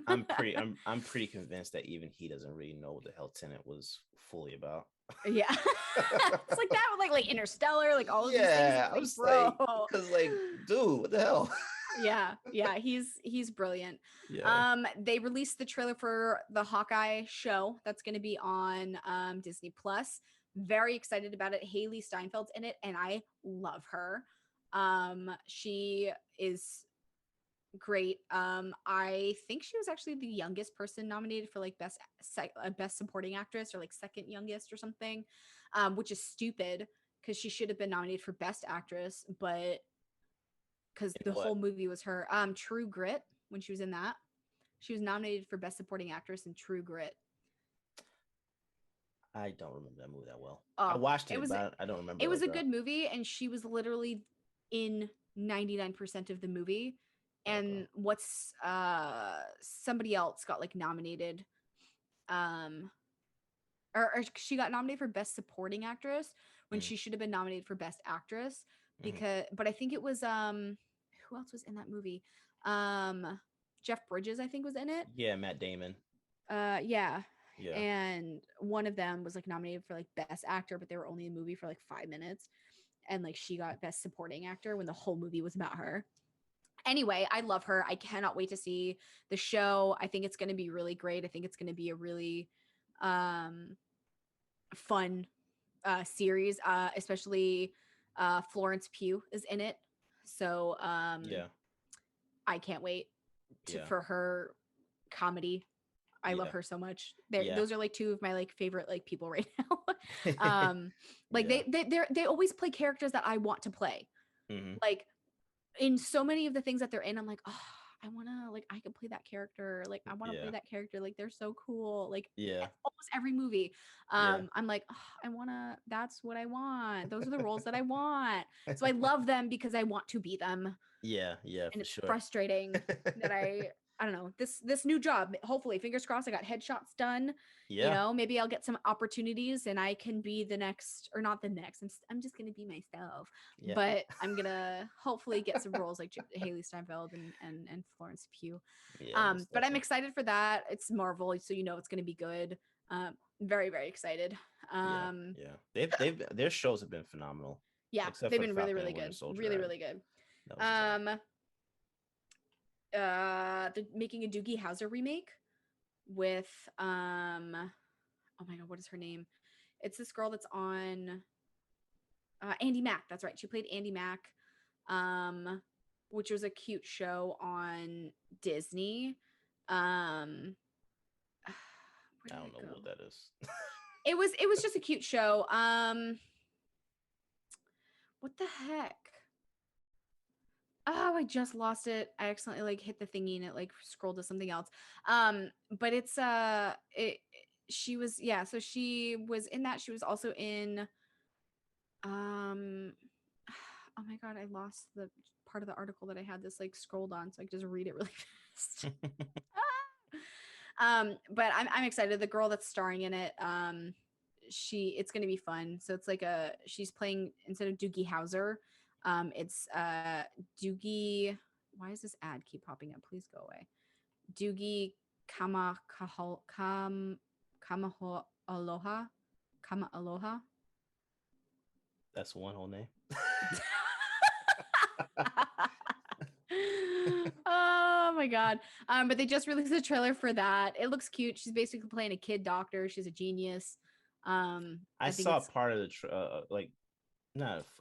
him. I'm pretty convinced that even he doesn't really know what the hell Tenet was fully about. Yeah. It's like that with like Interstellar, like all of these things. Yeah, I was like, because like, dude, what the hell? Yeah, he's brilliant. Yeah. They released the trailer for the Hawkeye show that's going to be on Disney Plus. Very excited about it. Haley Steinfeld's in it, and I love her. She is great. I think she was actually the youngest person nominated for like best supporting actress, or like second youngest or something, which is stupid because she should have been nominated for best actress, but because the whole movie was her. True Grit, when she was in that, she was nominated for best supporting actress in True Grit. I don't remember that movie that well. I watched it, but I don't remember. It was a good movie, and she was literally in 99% of the movie. And what's somebody else got like nominated, or she got nominated for best supporting actress when she should have been nominated for best actress, because but I think it was who else was in that movie? Jeff Bridges, I think, was in it. Yeah, Matt Damon. Yeah. Yeah. And one of them was like nominated for like best actor, but they were only in the movie for like 5 minutes. And like she got best supporting actor when the whole movie was about her. Anyway, I love her. I cannot wait to see the show. I think it's going to be really great. I think it's going to be a really fun series, especially Florence Pugh is in it. So I can't wait for her comedy. I love her so much. Those are like two of my like favorite like people right now. Like they always play characters that I want to play. Like in so many of the things that they're in, I'm like, oh, I want to, like, I could play that character. Like, I want to play that character. Like, they're so cool. Like, almost every movie. I'm like, oh, I want to, that's what I want. Those are the roles that I want. So I love them because I want to be them. Yeah. And it's frustrating that I don't know, this new job, hopefully, fingers crossed, I got headshots done. You know, maybe I'll get some opportunities and I can be the next, or not the next. I'm just gonna be myself. But I'm gonna hopefully get some roles like Haley Steinfeld and Florence Pugh. But I'm excited for that. It's Marvel, so you know it's gonna be good. Very, very excited. Their shows have been phenomenal. Yeah, they've been really, really good. Really, really good. they're making a Doogie Howser remake with oh my god, what is her name? It's this girl that's on Andy Mack. That's right. She played Andy Mack, which was a cute show on Disney. I don't know what that is. It was just a cute show. What the heck? Oh, I just lost it. I accidentally like hit the thingy and it like scrolled to something else. But it's she was, yeah, so she was in that. She was also in oh my god, I lost the part of the article that I had this like scrolled on, so I could just read it really fast. But I'm excited. The girl that's starring in it, it's gonna be fun. So it's like she's playing, instead of Doogie Howser, it's Doogie. Why does this ad keep popping up? Please go away. Doogie Aloha. Kama Aloha. That's one whole name. Oh my god. But they just released a trailer for that. It looks cute. She's basically playing a kid doctor. She's a genius. I saw part of the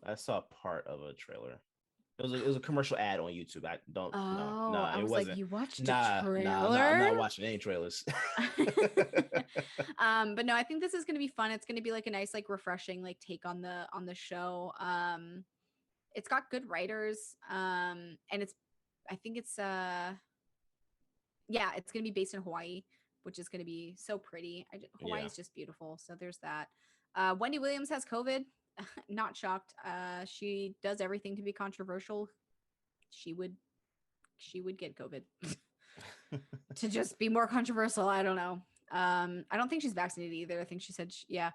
I saw part of a trailer. It was a commercial ad on YouTube. I don't Oh, no, I it was wasn't. like, you watched a trailer? I'm not watching any trailers. But no, I think this is gonna be fun. It's gonna be like a nice, like refreshing, like take on the show. It's got good writers. And I think it's yeah, it's gonna be based in Hawaii, which is gonna be so pretty. Hawaii is just beautiful. So there's that. Wendy Williams has COVID. Not shocked. She does everything to be controversial. She would get COVID to just be more controversial. I don't know. I don't think she's vaccinated either. I think she said, yeah.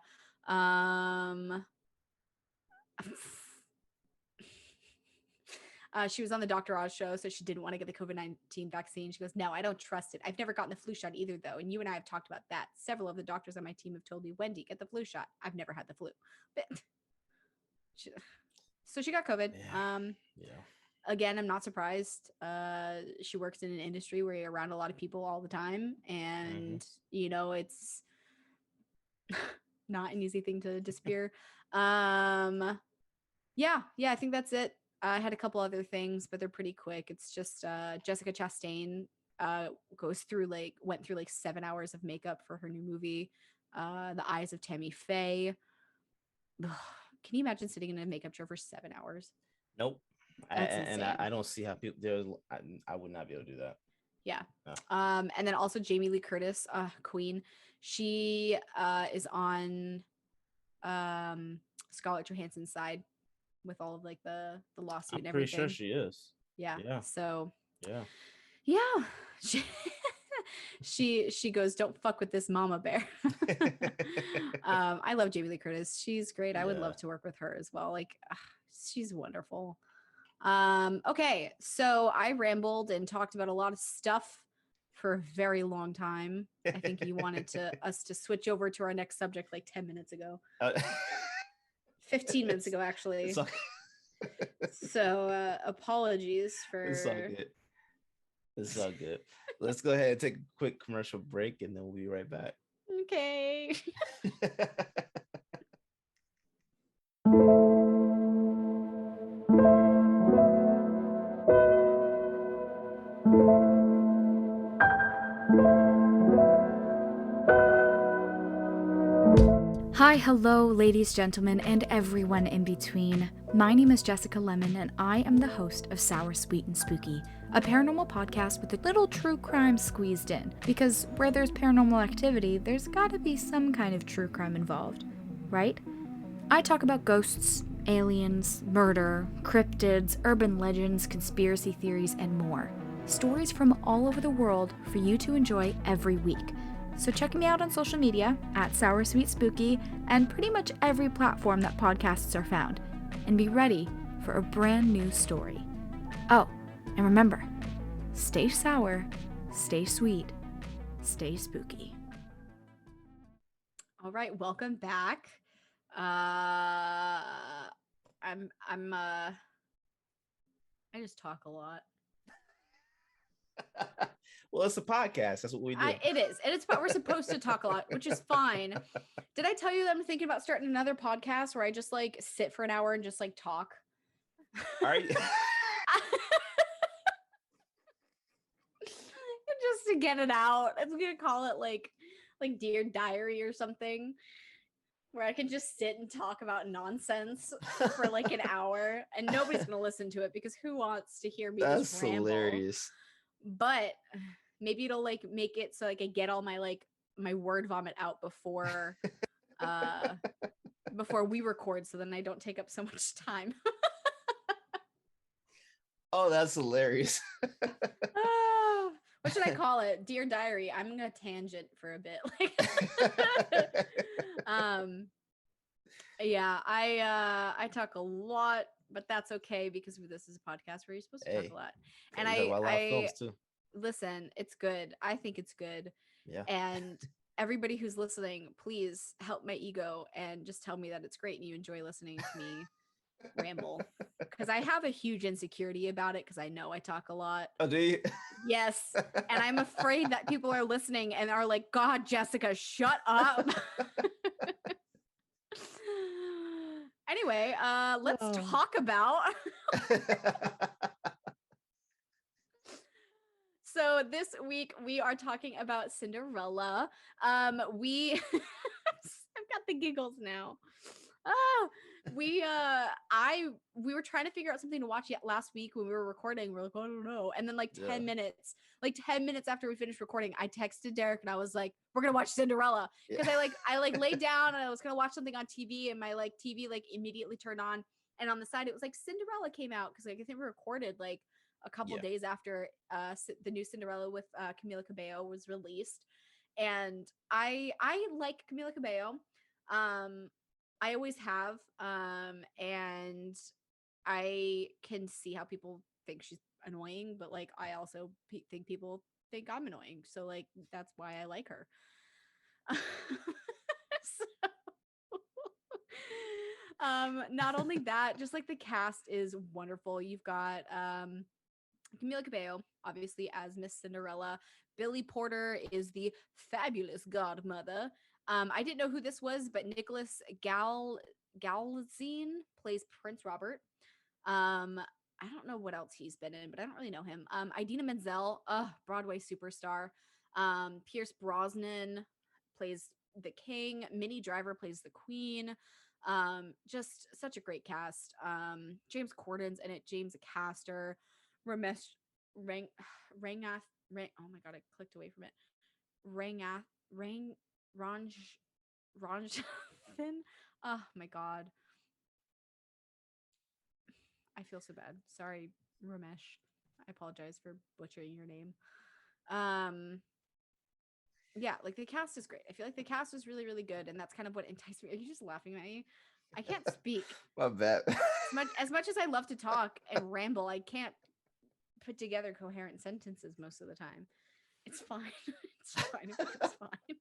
She was on the Dr. Oz show, so she didn't want to get the COVID-19 vaccine. She goes, no, I don't trust it. I've never gotten the flu shot either, though. And you and I have talked about that. Several of the doctors on my team have told me, Wendy, get the flu shot. I've never had the flu. But so she got COVID. Again, I'm not surprised. She works in an industry where you're around a lot of people all the time, and you know, it's not an easy thing to disappear. Yeah, I think that's it. I had a couple other things, but they're pretty quick. It's just Jessica Chastain went through like 7 hours of makeup for her new movie, The Eyes of Tammy Faye. Can you imagine sitting in a makeup chair for 7 hours? Nope. And I don't see how people I would not be able to do that. Yeah. No. And then also Jamie Lee Curtis, Queen. She is on Scarlett Johansson's side with all of like the lawsuit and everything. I'm pretty sure she is. Yeah. So yeah. She goes, don't fuck with this mama bear. I love Jamie Lee Curtis. She's great. I would love to work with her as well. Like, she's wonderful. Okay, so I rambled and talked about a lot of stuff for a very long time. I think you wanted us to switch over to our next subject like 10 minutes ago. 15 minutes ago, actually. So apologies for... It's all good. Let's go ahead and take a quick commercial break and then we'll be right back. Okay. Hi, hello, ladies, gentlemen, and everyone in between. My name is Jessica Lemon, and I am the host of Sour, Sweet, and Spooky, a paranormal podcast with a little true crime squeezed in. Because where there's paranormal activity, there's gotta be some kind of true crime involved, right? I talk about ghosts, aliens, murder, cryptids, urban legends, conspiracy theories, and more. Stories from all over the world for you to enjoy every week. So check me out on social media at Sour Sweet Spooky and pretty much every platform that podcasts are found. And be ready for a brand new story. Oh, and remember, stay sour, stay sweet, stay spooky. All right, welcome back. I just talk a lot. Well, it's a podcast. That's what we do. It is. And it's what we're supposed to talk a lot, which is fine. Did I tell you that I'm thinking about starting another podcast where I just like sit for an hour and just like talk? Are you? Just to get it out. I'm gonna call it like Dear Diary or something, where I can just sit and talk about nonsense for like an hour, and nobody's gonna listen to it because who wants to hear me just ramble? Hilarious. But maybe it'll like make it so like I get all my my word vomit out before before we record, so then I don't take up so much time. Oh, that's hilarious. What should I call it? Dear Diary. I'm gonna tangent for a bit. Yeah, I talk a lot, but that's okay because this is a podcast where you're supposed to talk a lot. And I too. Listen, it's good. I think it's good. Yeah. And everybody who's listening, please help my ego and just tell me that it's great and you enjoy listening to me ramble, because I have a huge insecurity about it because I know I talk a lot. Oh, do you? Yes. And I'm afraid that people are listening and are like, God, Jessica, shut up. Anyway, let's talk about so this week we are talking about Cinderella. We I've got the giggles now. We were trying to figure out something to watch last week when we were recording. We're like, I don't know. And then 10 minutes after we finished recording, I texted Derek and I was like, we're gonna watch Cinderella. Because I laid down and I was gonna watch something on TV, and my TV immediately turned on, and on the side it was like Cinderella came out, because I think we recorded a couple days after the new Cinderella with Camila Cabello was released. And I like Camila Cabello. I always have, and I can see how people think she's annoying, but I also think people think I'm annoying, so that's why I like her. Not only that, just the cast is wonderful. You've got Camila Cabello, obviously, as Miss Cinderella. Billy Porter is the fabulous godmother. I didn't know who this was, but Nicholas Galzine plays Prince Robert. I don't know what else he's been in, but I don't really know him. Idina Menzel, Broadway superstar. Pierce Brosnan plays the king. Minnie Driver plays the queen. Just such a great cast. James Corden's in it. James Caster. Ramesh Rangath. Oh my god, I clicked away from it. Ranjithan. Oh my god. I feel so bad. Sorry, Ramesh. I apologize for butchering your name. Yeah, the cast is great. I feel like the cast is really, really good, and that's kind of what enticed me. Are you just laughing at me? I can't speak. My bad. As much as I love to talk and ramble, I can't put together coherent sentences most of the time. It's fine. It's fine. It's fine.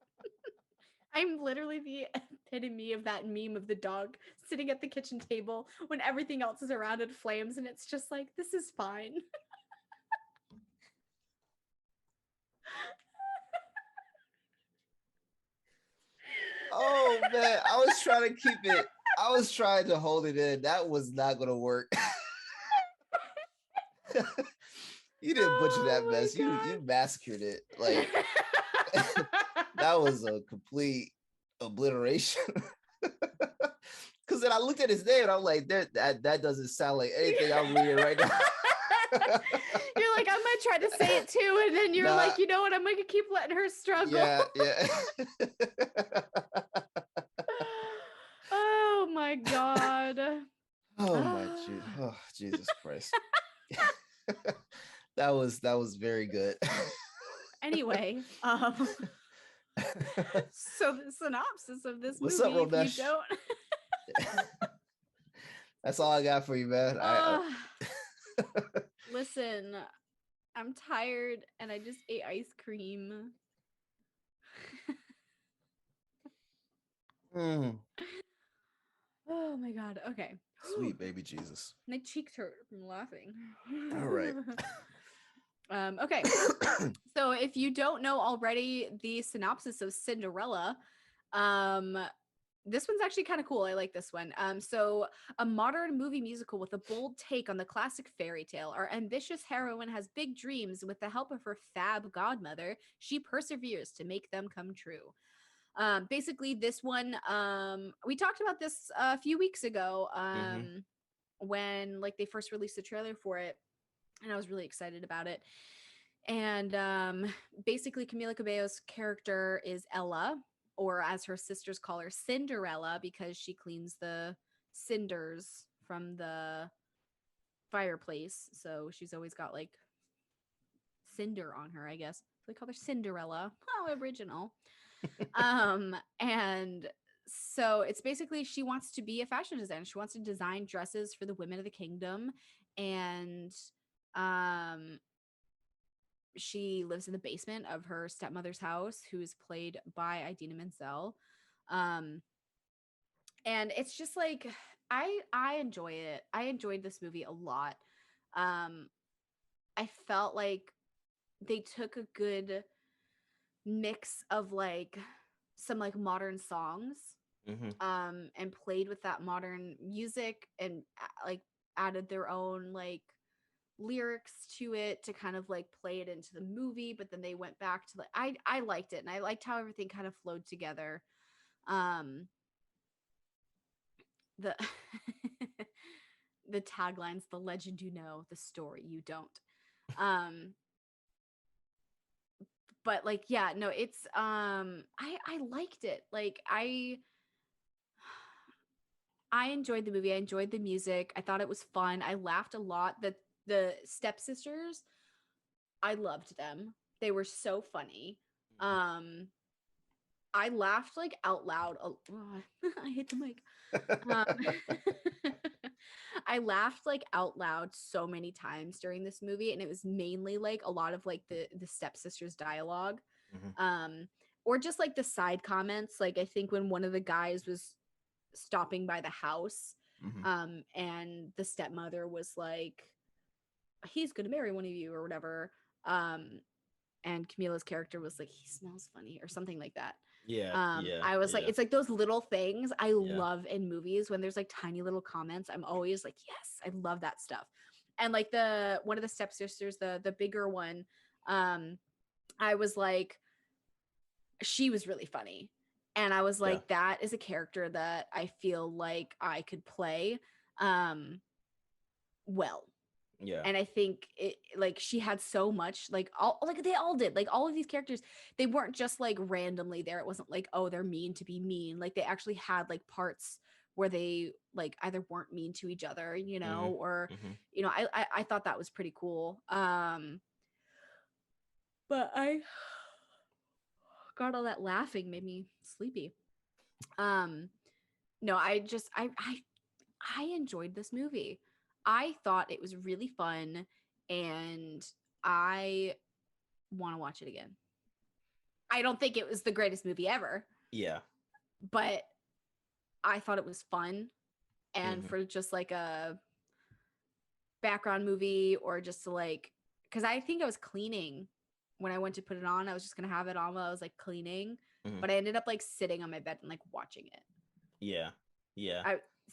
I'm literally the epitome of that meme of the dog sitting at the kitchen table when everything else is around in flames, and it's just this is fine. Oh man, I was trying to hold it in. That was not gonna work. You didn't butcher that mess. You massacred it. That was a complete obliteration. Because then I looked at his name and I'm like, that doesn't sound like anything I'm reading right now. You're like, I might try to say it too, and then you're like, you know what? I'm gonna keep letting her struggle. Yeah. Oh my god. Oh Jesus Christ. That was very good. Anyway, so the synopsis of this What's movie, up, Ramesh? if you don't. That's all I got for you, man. Listen, I'm tired and I just ate ice cream. Oh my god. Okay. Sweet baby Jesus. My cheeks hurt from laughing. All right. Okay. So if you don't know already the synopsis of Cinderella, this one's actually kind of cool. I like this one. So a modern movie musical with a bold take on the classic fairy tale. Our ambitious heroine has big dreams. With the help of her fab godmother, she perseveres to make them come true. Basically, this one, we talked about this a few weeks ago, when like they first released the trailer for it, and I was really excited about it. And basically, Camila Cabello's character is Ella, or as her sisters call her, Cinderella, because she cleans the cinders from the fireplace. So she's always got like cinder on her, I guess. So they call her Cinderella. How original. And so it's basically she wants to be a fashion designer. She wants to design dresses for the women of the kingdom. And she lives in the basement of her stepmother's house, who is played by Idina Menzel. And it's just like I enjoy it. I enjoyed this movie a lot. I felt like they took a good mix of like some like modern songs, and played with that modern music, and like added their own like lyrics to it to kind of like play it into the movie. But then they went back to like I liked it, and I liked how everything kind of flowed together. The the taglines, the legend you know, the story you don't. But like yeah, no, it's I liked it. Like I enjoyed the movie. I enjoyed the music. I thought it was fun. I laughed a lot. The stepsisters, I loved them. They were so funny. I laughed like out loud. I hit the mic. I laughed like out loud so many times during this movie, and it was mainly like a lot of like the stepsisters dialogue, or just like the side comments. Like I think when one of the guys was stopping by the house, and the stepmother was like, he's gonna marry one of you or whatever, and Camila's character was like, he smells funny or something like that. I was like, it's like those little things I love in movies when there's like tiny little comments. I'm always like, yes, I love that stuff. And like one of the stepsisters, the bigger one, I was like, she was really funny. And I was like, that is a character that I feel like I could play well. Yeah. And I think it like she had so much like all like they all did, like all of these characters, they weren't just like randomly there. It wasn't like, oh, they're mean to be mean. Like they actually had like parts where they like either weren't mean to each other, you know, or you know, I thought that was pretty cool. But I God, all that laughing made me sleepy. No, I enjoyed this movie. I thought it was really fun, and I want to watch it again. I don't think it was the greatest movie ever. Yeah. But I thought it was fun, and for just like a background movie, or just to like, because I think I was cleaning when I went to put it on. I was just gonna have it on while I was like cleaning, but I ended up like sitting on my bed and like watching it. Yeah.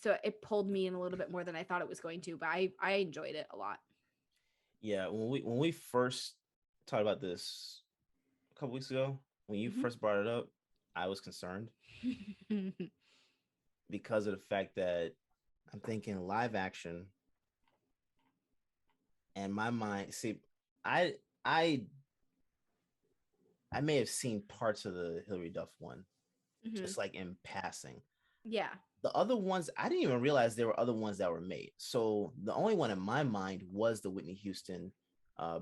So it pulled me in a little bit more than I thought it was going to, but I enjoyed it a lot. Yeah, when we first talked about this a couple weeks ago, when you first brought it up, I was concerned because of the fact that I'm thinking live action, and my mind. See, I may have seen parts of the Hilary Duff one, just like in passing. Yeah. The other ones, I didn't even realize there were other ones that were made. So the only one in my mind was the Whitney Houston,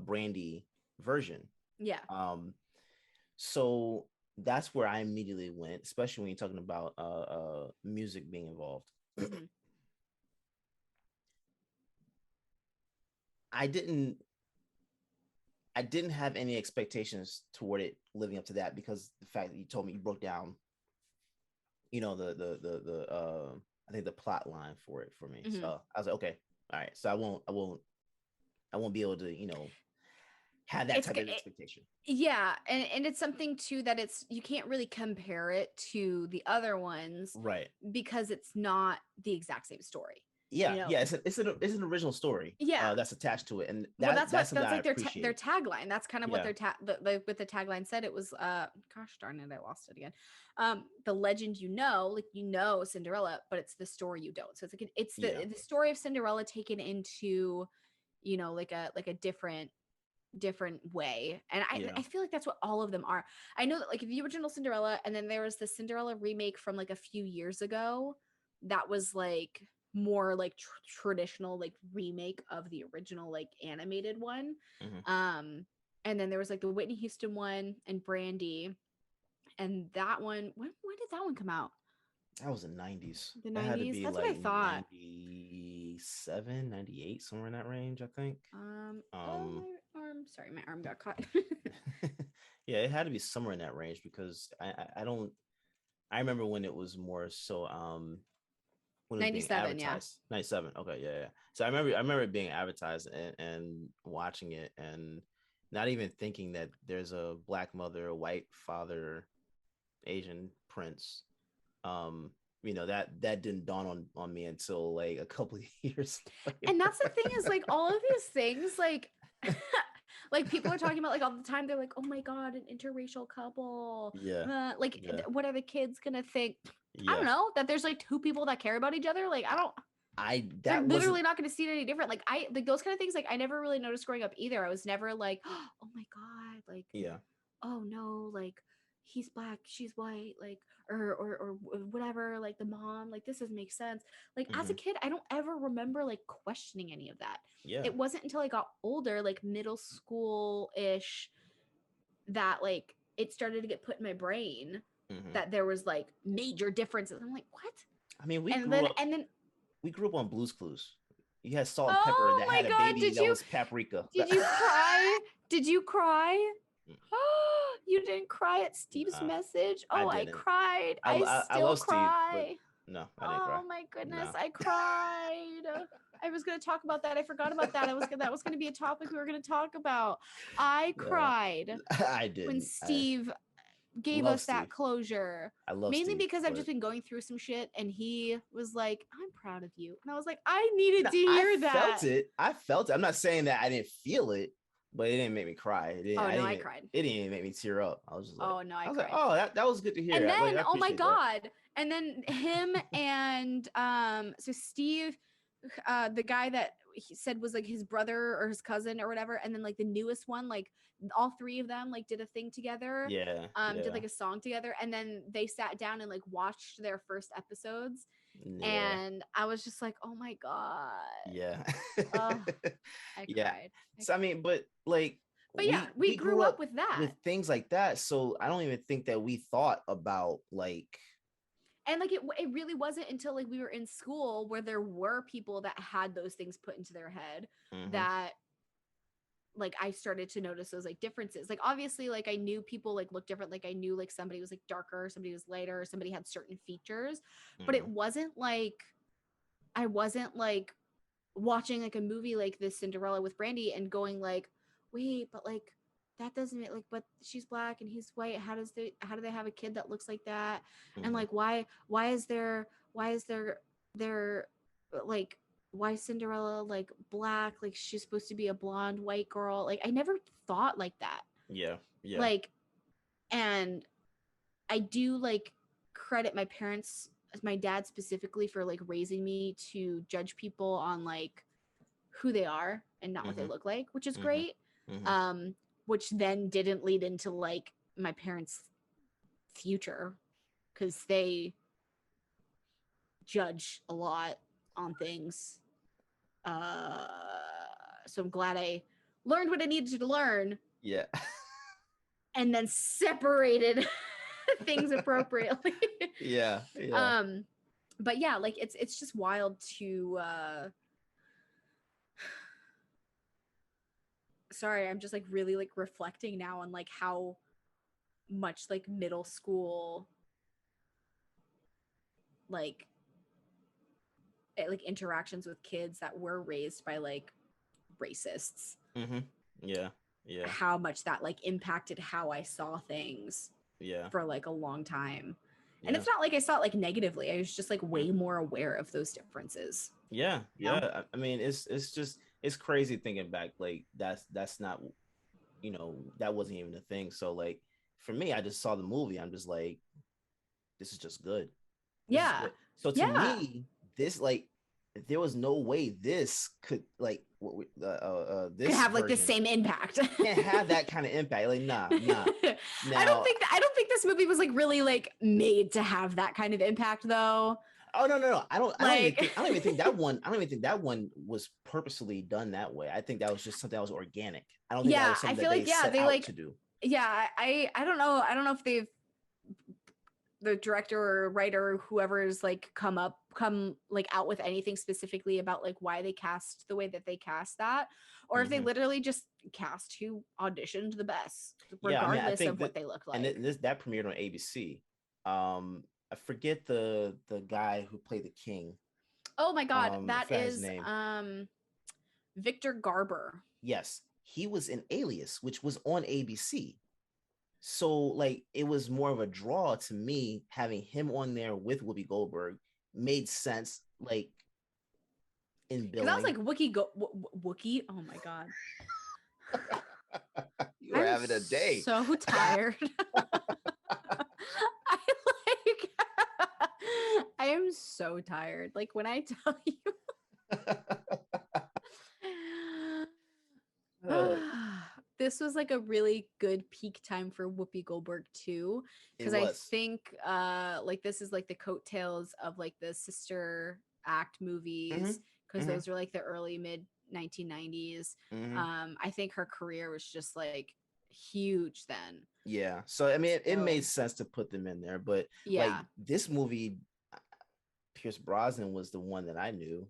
Brandy version. Yeah. So that's where I immediately went, especially when you're talking about music being involved. I didn't have any expectations toward it living up to that, because the fact that you told me you broke down, you know, the I think the plot line for it for me. So I was like, okay, all right. So I won't be able to, you know, had that It's type g- of it- expectation. yeah, and it's something too that it's you can't really compare it to the other ones Right. because it's not the exact same story. Yeah, You know, yeah. It's an original story. Yeah. That's attached to it, and Well, that's something that's I like their appreciate. tagline. That's kind of what Yeah. what the tagline said. It was gosh darn it, I lost it again. The legend like Cinderella, but it's the story you don't. So it's like it's the story of Cinderella taken into, like a different way. And I feel like that's what all of them are. I know that like the original Cinderella, and then there was the Cinderella remake from like a few years ago that was like more like traditional like remake of the original like animated one. And then there was like the Whitney Houston one and Brandy, and that one, when did that one come out? That was the 90s. The That had to 90s. be That's what I like thought. 97, 98, somewhere in that range, I think. Oh, my arm, sorry, my arm got caught. Yeah, it had to be somewhere in that range because I don't I remember when it was more so when it was being 97, yeah. advertised. 97. Okay, yeah. So I remember it being advertised and watching it and not even thinking that there's a black mother, a white father, Asian prince. That didn't dawn on me until like a couple of years later. And that's the thing is like all of these things like like people are talking about like all the time. They're like, oh my god, an interracial couple. Yeah. What are the kids gonna think? I Yeah. don't know, that there's like two people that care about each other. Like they're That literally wasn't not going to see it any different. Like those kind of things. Like I never really noticed growing up either. I was never like, oh my god, like yeah. oh no, like he's black, she's white, like or whatever. Like the mom, like this doesn't make sense. Like as a kid, I don't ever remember like questioning any of that. Yeah. It wasn't until I got older, like middle school ish, that like it started to get put in my brain that there was like major differences. I'm like, what? I mean, we And grew up on Blue's Clues. You had Salt and Pepper Oh that my had a God, baby that was paprika. Did you cry? Did you cry? Mm. You didn't cry at Steve's message? Oh, I didn't. cried. I still love Steve, cry. but no, I didn't cry. Oh my goodness, No. I cried. I was going to talk about that. I forgot about that. That was going to be a topic we were going to talk about. I cried I didn't. when Steve gave love us that Steve. closure. I love Mainly Steve, because I've but- just been going through some shit, and he was like, I'm proud of you. And I was like, I needed to I hear that. I felt it. I'm not saying that I didn't feel it, but it didn't make me cry. I cried. It didn't even make me tear up. I was just like, Oh no, I was cried. like, oh, that was good to hear. And I then, oh my appreciate that. god, and then him and so Steve, the guy that he said was like his brother or his cousin or whatever, and then like the newest one, like all three of them like did a thing together. Yeah. Did like a song together, and then they sat down and like watched their first episodes, Yeah. and I was just like, oh my god. Yeah. I Yeah. cried. So I mean, but like, But yeah, we grew up with that. with things like that. So I don't even think that we thought about like. And like it really wasn't until like we were in school where there were people that had those things put into their head that like I started to notice those like differences. Like obviously like I knew people like look different. Like I knew like somebody was like darker, somebody was lighter, somebody had certain features, but it wasn't like I wasn't like watching like a movie like this Cinderella with Brandy and going like, wait, but like that doesn't make like, but she's black and he's white. How do they have a kid that looks like that? And like, why is there like, why is Cinderella like black? Like she's supposed to be a blonde white girl. Like I never thought like that. Yeah. Like, and I do like credit my parents, my dad specifically, for like raising me to judge people on like who they are and not what they look like, which is great. Which then didn't lead into like my parents' future because they judge a lot on things. So I'm glad I learned what I needed to learn. Yeah. And then separated things appropriately. Yeah. But yeah, like it's just wild to sorry, I'm just like really like reflecting now on like how much like middle school like interactions with kids that were raised by like racists. Yeah. Yeah. how much that like impacted how I saw things Yeah. for like a long time. Yeah. And it's not like I saw it like negatively. I was just like way more aware of those differences. Yeah. You know? Yeah. I mean, it's just it's crazy thinking back. Like that's not, that wasn't even a thing. So like for me, I just saw the movie. I'm just like, this is just good. This is Yeah. good. So to Yeah. me, this like there was no way this could like this Could have like the version same impact. can't have that kind of impact. Like nah. Now, I don't think this movie was like really like made to have that kind of impact though. oh no. I don't Like even think that one. I don't even think that one was purposely done that way. I think that was just something that was organic. I don't think that yeah, was I something feel that like they yeah, set they out like to do. yeah, I don't know. I don't know if they've the director or writer or whoever is like come like out with anything specifically about like why they cast the way that they cast that, or if they Mhm. literally just cast who auditioned the best Yeah, I mean, I regardless think of what they look like. and that premiered on ABC. I forget the guy who played the king. Oh my god, I that forgot his is name. Victor Garber. Yes, he was in Alias, which was on ABC. So like it was more of a draw to me having him on there with Whoopi Goldberg made sense like in Because I was billing. like Wookie. Oh my god, You were having a day. so tired. I like I am so tired. Like when I tell you this was like a really good peak time for Whoopi Goldberg too, It because I was. think like this is like the coattails of like the sister act movies, because Mhm. those were like the early mid 1990s. I think her career was just like huge then. Yeah. So I mean, it So made sense to put them in there, but like yeah. this movie, Pierce Brosnan was the one that I knew.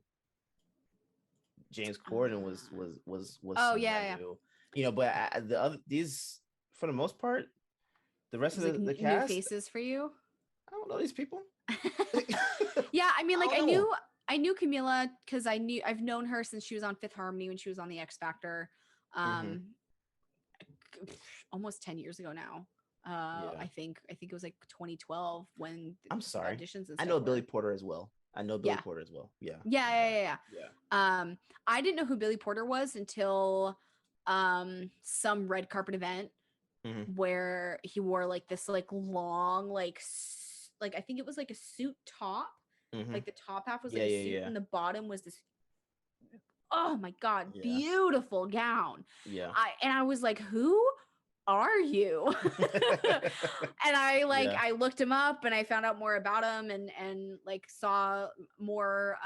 James Corden was Oh someone yeah, I yeah. knew. But the other these for the most part, the rest It was of like the new cast, faces for you. I don't know these people. Yeah, I mean, like don't know. I knew Camila because I've known her since she was on Fifth Harmony when she was on the X Factor, Mhm. almost 10 years ago now. Yeah. I think it was like 2012 when I'm the sorry. auditions and I stuff know were. Billy Porter as well. Yeah. Yeah. Yeah. Yeah. I didn't know who Billy Porter was until some red carpet event Mhm. where he wore like this like long like I think it was like a suit top. Mhm. Like the top half was Yeah, like a yeah, suit yeah. and the bottom was this, oh my god, Yeah. beautiful gown. Yeah. I was like, who are you? And I like Yeah. I looked him up and I found out more about him and like saw more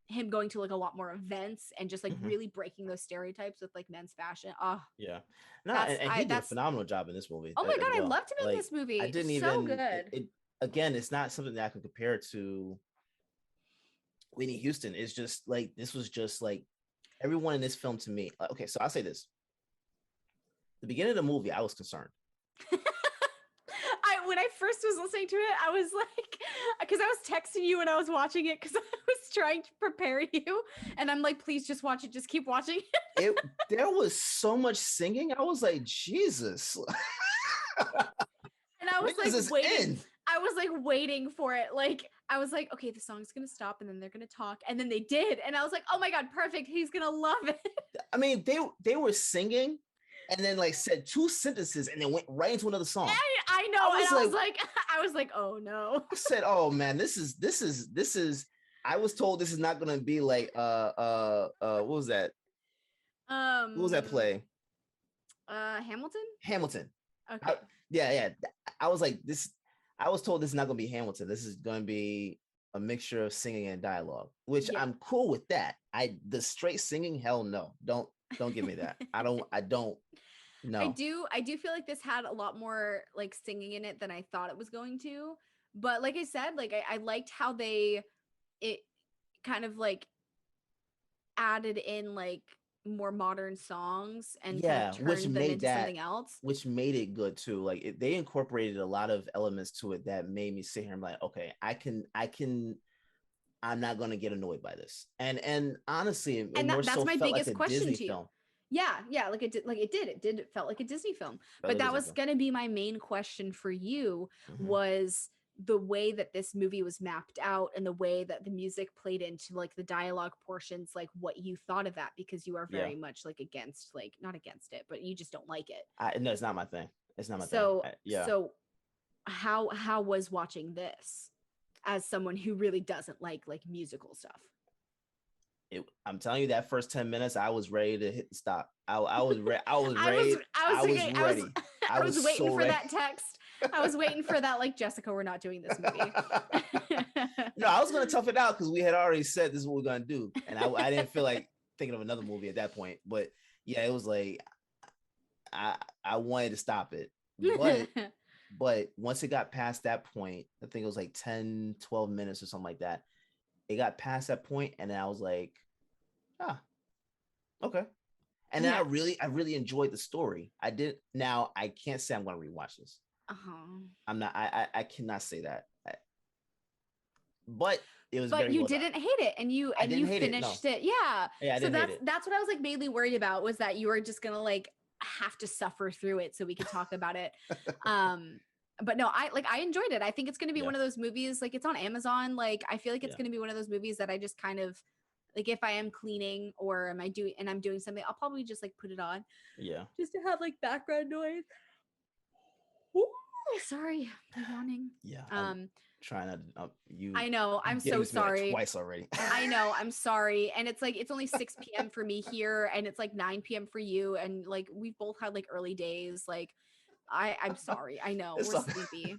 him going to like a lot more events and just like Mhm. really breaking those stereotypes with like men's fashion. Oh, Yeah. No, that's and he did a phenomenal job in this movie. oh my as god, I well. loved him in Like, this movie. I didn't So even good. it again, it's not something that I can compare to Whitney Houston. It's just like this was just like everyone in this film to me. Okay, so I'll say this. The beginning of the movie, I was concerned. When I first was listening to it, I was like, because I was texting you when I was watching it because I was trying to prepare you, and I'm like, please just watch it, just keep watching it. There was so much singing. I was like, Jesus. And I was When does like this waiting. end? I was like waiting for it. Like I was like, okay, the song's gonna stop, and then they're gonna talk, and then they did, and I was like, oh my god, perfect. He's gonna love it. I mean, they were singing, and then like said two sentences, and then went right into another song. I know, I was like, oh no. I said, "Oh man, this is." I was told this is not gonna be like what was that? What was that play? Hamilton. Hamilton. Okay. Yeah. I was like this. I was told this is not gonna be Hamilton. This is gonna be a mixture of singing and dialogue, which Yeah. I'm cool with that. The straight singing, hell no, don't give me that. I don't. No. I do feel like this had a lot more like singing in it than I thought it was going to. But like I said, like I liked how it kind of like added in like more modern songs and Yeah, kind of which turned them made into that something else. which made it good too. Like they incorporated a lot of elements to it that made me sit here and be like, okay, I'm not gonna get annoyed by this. And honestly, it And more that's so my felt like biggest a question Disney to you. film. Yeah, like it felt like a Disney film. But Like that Disney was film. going to be my main question for you, Mhm. was the way that this movie was mapped out and the way that the music played into like the dialogue portions, like what you thought of that, because you are Yeah. very much like against, like not against it, but you just don't like it. No, it's not my thing. It's not my thing. So Yeah. so how was watching this as someone who really doesn't like musical stuff? I'm telling you, that first 10 minutes, I was ready to hit the stop. I was ready. I was ready. I was waiting so for ready. that text. I was waiting for that, like, Jessica, we're not doing this movie. No, I was gonna tough it out because we had already said this is what we're gonna do, and I didn't feel like thinking of another movie at that point. But yeah, it was like I wanted to stop it, but once it got past that point, I think it was like 10, 12 minutes or something like that. It got past that point, and then I was like, okay. And then Yeah. I really enjoyed the story. I did. Now I can't say I'm gonna rewatch this. I'm not. I cannot say that. But it was. But very you well didn't done. hate it, and you finished it. Yeah. Yeah, I So didn't hate it. that's what I was like mainly worried about, was that you were just gonna like have to suffer through it so we could talk about it. But no, I enjoyed it. I think it's gonna be one of those movies, like, it's on Amazon. Like, I feel like it's gonna be one of those movies that I just kind of like, if I am cleaning or I'm doing something, I'll probably just like put it on. Yeah. Just to have like background noise. Ooh, sorry, I'm yawning. Yeah. I'm trying to. I know. I'm so like sorry. twice already. I know. I'm sorry. And it's like, it's only 6 p.m. for me here, and it's like 9 p.m. for you. And like, we've both had like early days. Like, I'm sorry. I know we're sleepy.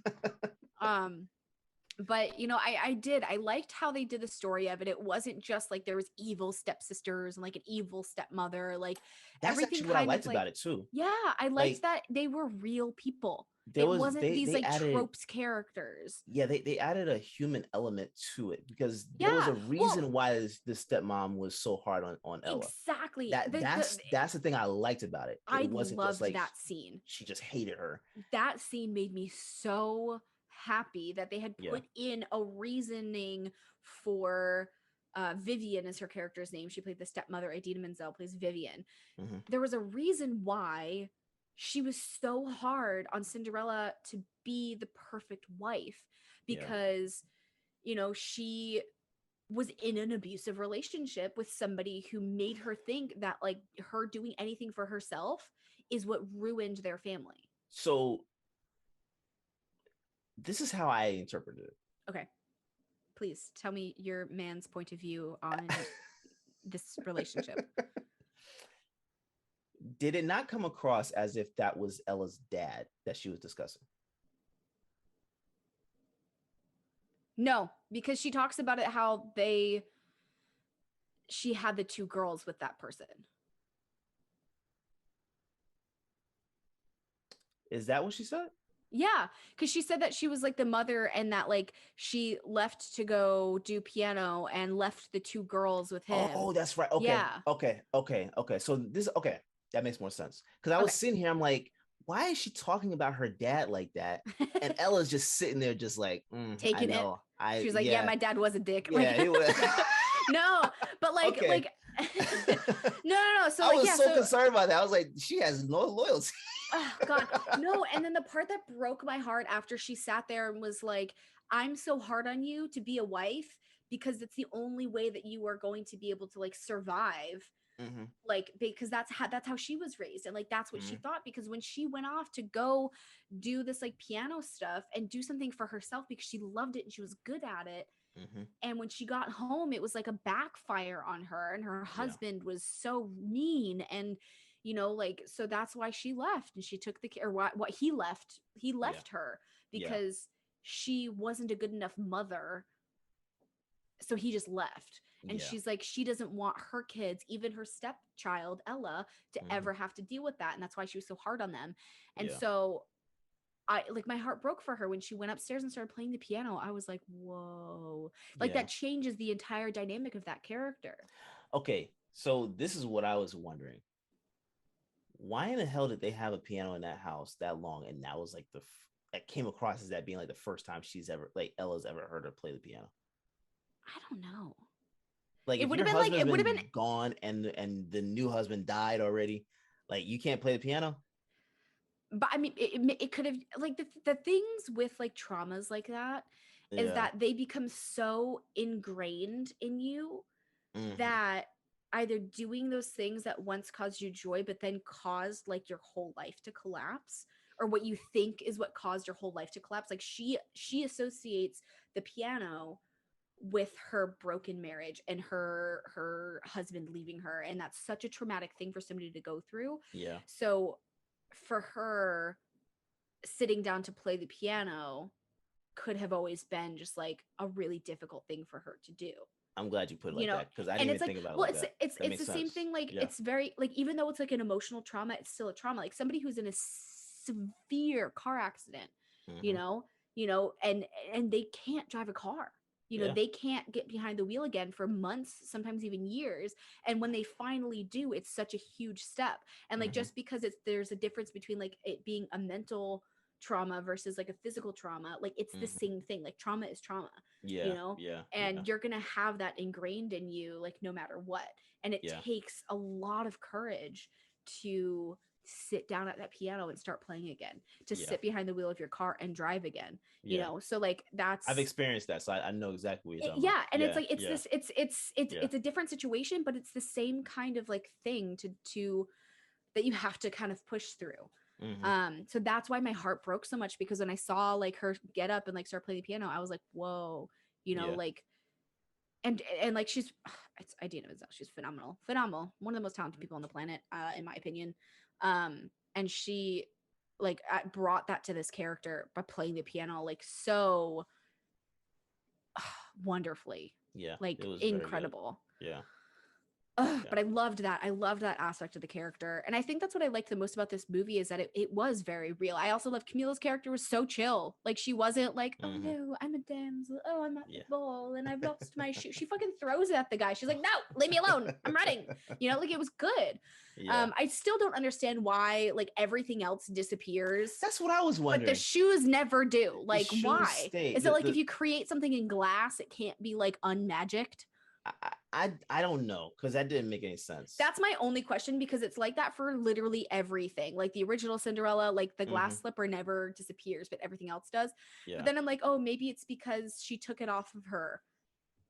But you know, I liked how they did the story of it. It wasn't just like there was evil stepsisters and like an evil stepmother. Like, That's everything actually what I kind of liked like, about it too. yeah, I liked that they were real people. It wasn't these like added, tropes characters. Yeah, they added a human element to it, because there was Yeah, a reason why the stepmom was so hard on Ella. Exactly. That's the thing I liked about it. I It wasn't loved just like that scene. she just hated her. That scene made me so happy that they had put in a reasoning for Vivian is her character's name. She played the stepmother. Idina Menzel plays Vivian. Mm-hmm. There was a reason why she was so hard on Cinderella to be the perfect wife, because you know, she was in an abusive relationship with somebody who made her think that like her doing anything for herself is what ruined their family. So this is how I interpreted it. Okay. Please tell me your man's point of view on this relationship. Did it not come across as if that was Ella's dad that she was discussing? No, because she talks about it how she had the two girls with that person. Is that what she said? Yeah, because she said that she was like the mother, and that like she left to go do piano and left the two girls with him. Oh, that's right. Okay. Yeah. Okay. So that makes more sense. Because I was sitting here, I'm like, why is she talking about her dad like that? And Ella's just sitting there, just like taking it. She was like, "Yeah, my dad was a dick." Yeah, like, he was. No, but like, no. So I like, was so concerned about that. I was like, she has no loyalty. Oh God, no. And then the part that broke my heart after she sat there and was like, "I'm so hard on you to be a wife because it's the only way that you are going to be able to like survive." Mm-hmm. Like, because that's how she was raised, and like that's what she thought, because when she went off to go do this like piano stuff and do something for herself because she loved it and she was good at it, and when she got home it was like a backfire on her, and her husband was so mean, and you know, like, so that's why she left, and she took what he left her because she wasn't a good enough mother, so he just left. And she's like, she doesn't want her kids, even her stepchild, Ella, to ever have to deal with that. And that's why she was so hard on them. And so I like, my heart broke for her when she went upstairs and started playing the piano. I was like, whoa, like that changes the entire dynamic of that character. Okay. So this is what I was wondering. Why in the hell did they have a piano in that house that long? And that was like it came across as that being like the first time she's ever, like, Ella's ever heard her play the piano. I don't know. Like It if would your have been like husband's it would have been been. gone and the new husband died already, like you can't play the piano. But I mean, it could have like the things with like traumas like that is Yeah. that they become so ingrained in you Mhm. that either doing those things that once caused you joy but then caused like your whole life to collapse, or what you think is what caused your whole life to collapse. Like she associates the piano with her broken marriage and her husband leaving her, and that's such a traumatic thing for somebody to go through. Yeah. So for her, sitting down to play the piano could have always been just like a really difficult thing for her to do, I'm glad you put it you like know. that because I didn't And even it's like, think about it well, like that. That it's makes the same sense. thing. Like Yeah. it's very like, even though it's like an emotional trauma, it's still a trauma. Like somebody who's in a severe car accident, you Mhm. know, you know, and they can't drive a car, you know, Yeah. they can't get behind the wheel again for months, sometimes even years. And when they finally do, it's such a huge step. And like, Mhm. just because there's a difference between like it being a mental trauma versus like a physical trauma, like it's the Mhm. same thing. Like trauma is trauma, you Yeah. know. Yeah. Yeah. And you're gonna have that ingrained in you like no matter what. And it Yeah. takes a lot of courage to sit down at that piano and start playing again, to Yeah. sit behind the wheel of your car and drive again, you Yeah. know. So like I've that's experienced that, so I know exactly what you're talking about. yeah. And it's Yeah. like it's Yeah. this it's Yeah. it's a different situation, but it's the same kind of like thing to that you have to kind of push through. Mhm. So that's why my heart broke so much, because when I saw like her get up and like start playing the piano, I was like, whoa, you know, Yeah. like, and like she's it's Idina Menzel, she's phenomenal, one of the most talented people on the planet, in my opinion. And she like brought that to this character by playing the piano like so wonderfully, Yeah. like It was very good. incredible. Yeah. Ugh, Yeah. but I loved that. I loved that aspect of the character. And I think that's what I liked the most about this movie, is that it was very real. I also love Camila's character was so chill. Like she wasn't like, oh Mhm. no, I'm a damsel. Oh, I'm at the Yeah. ball and I've lost my shoe. She fucking throws it at the guy. She's like, no, leave me alone. I'm running. You know, like it was good. Yeah. I still don't understand why like everything else disappears, That's what I was but the wondering. shoes never do. The Like, shoes why? stay. Is it like if you create something in glass, it can't be like unmagicked? I don't know, because that didn't make any sense. That's my only question, because it's like that for literally everything. Like the original Cinderella, like the glass slipper never disappears, but everything else does. Yeah. But then I'm like, oh, maybe it's because she took it off of her.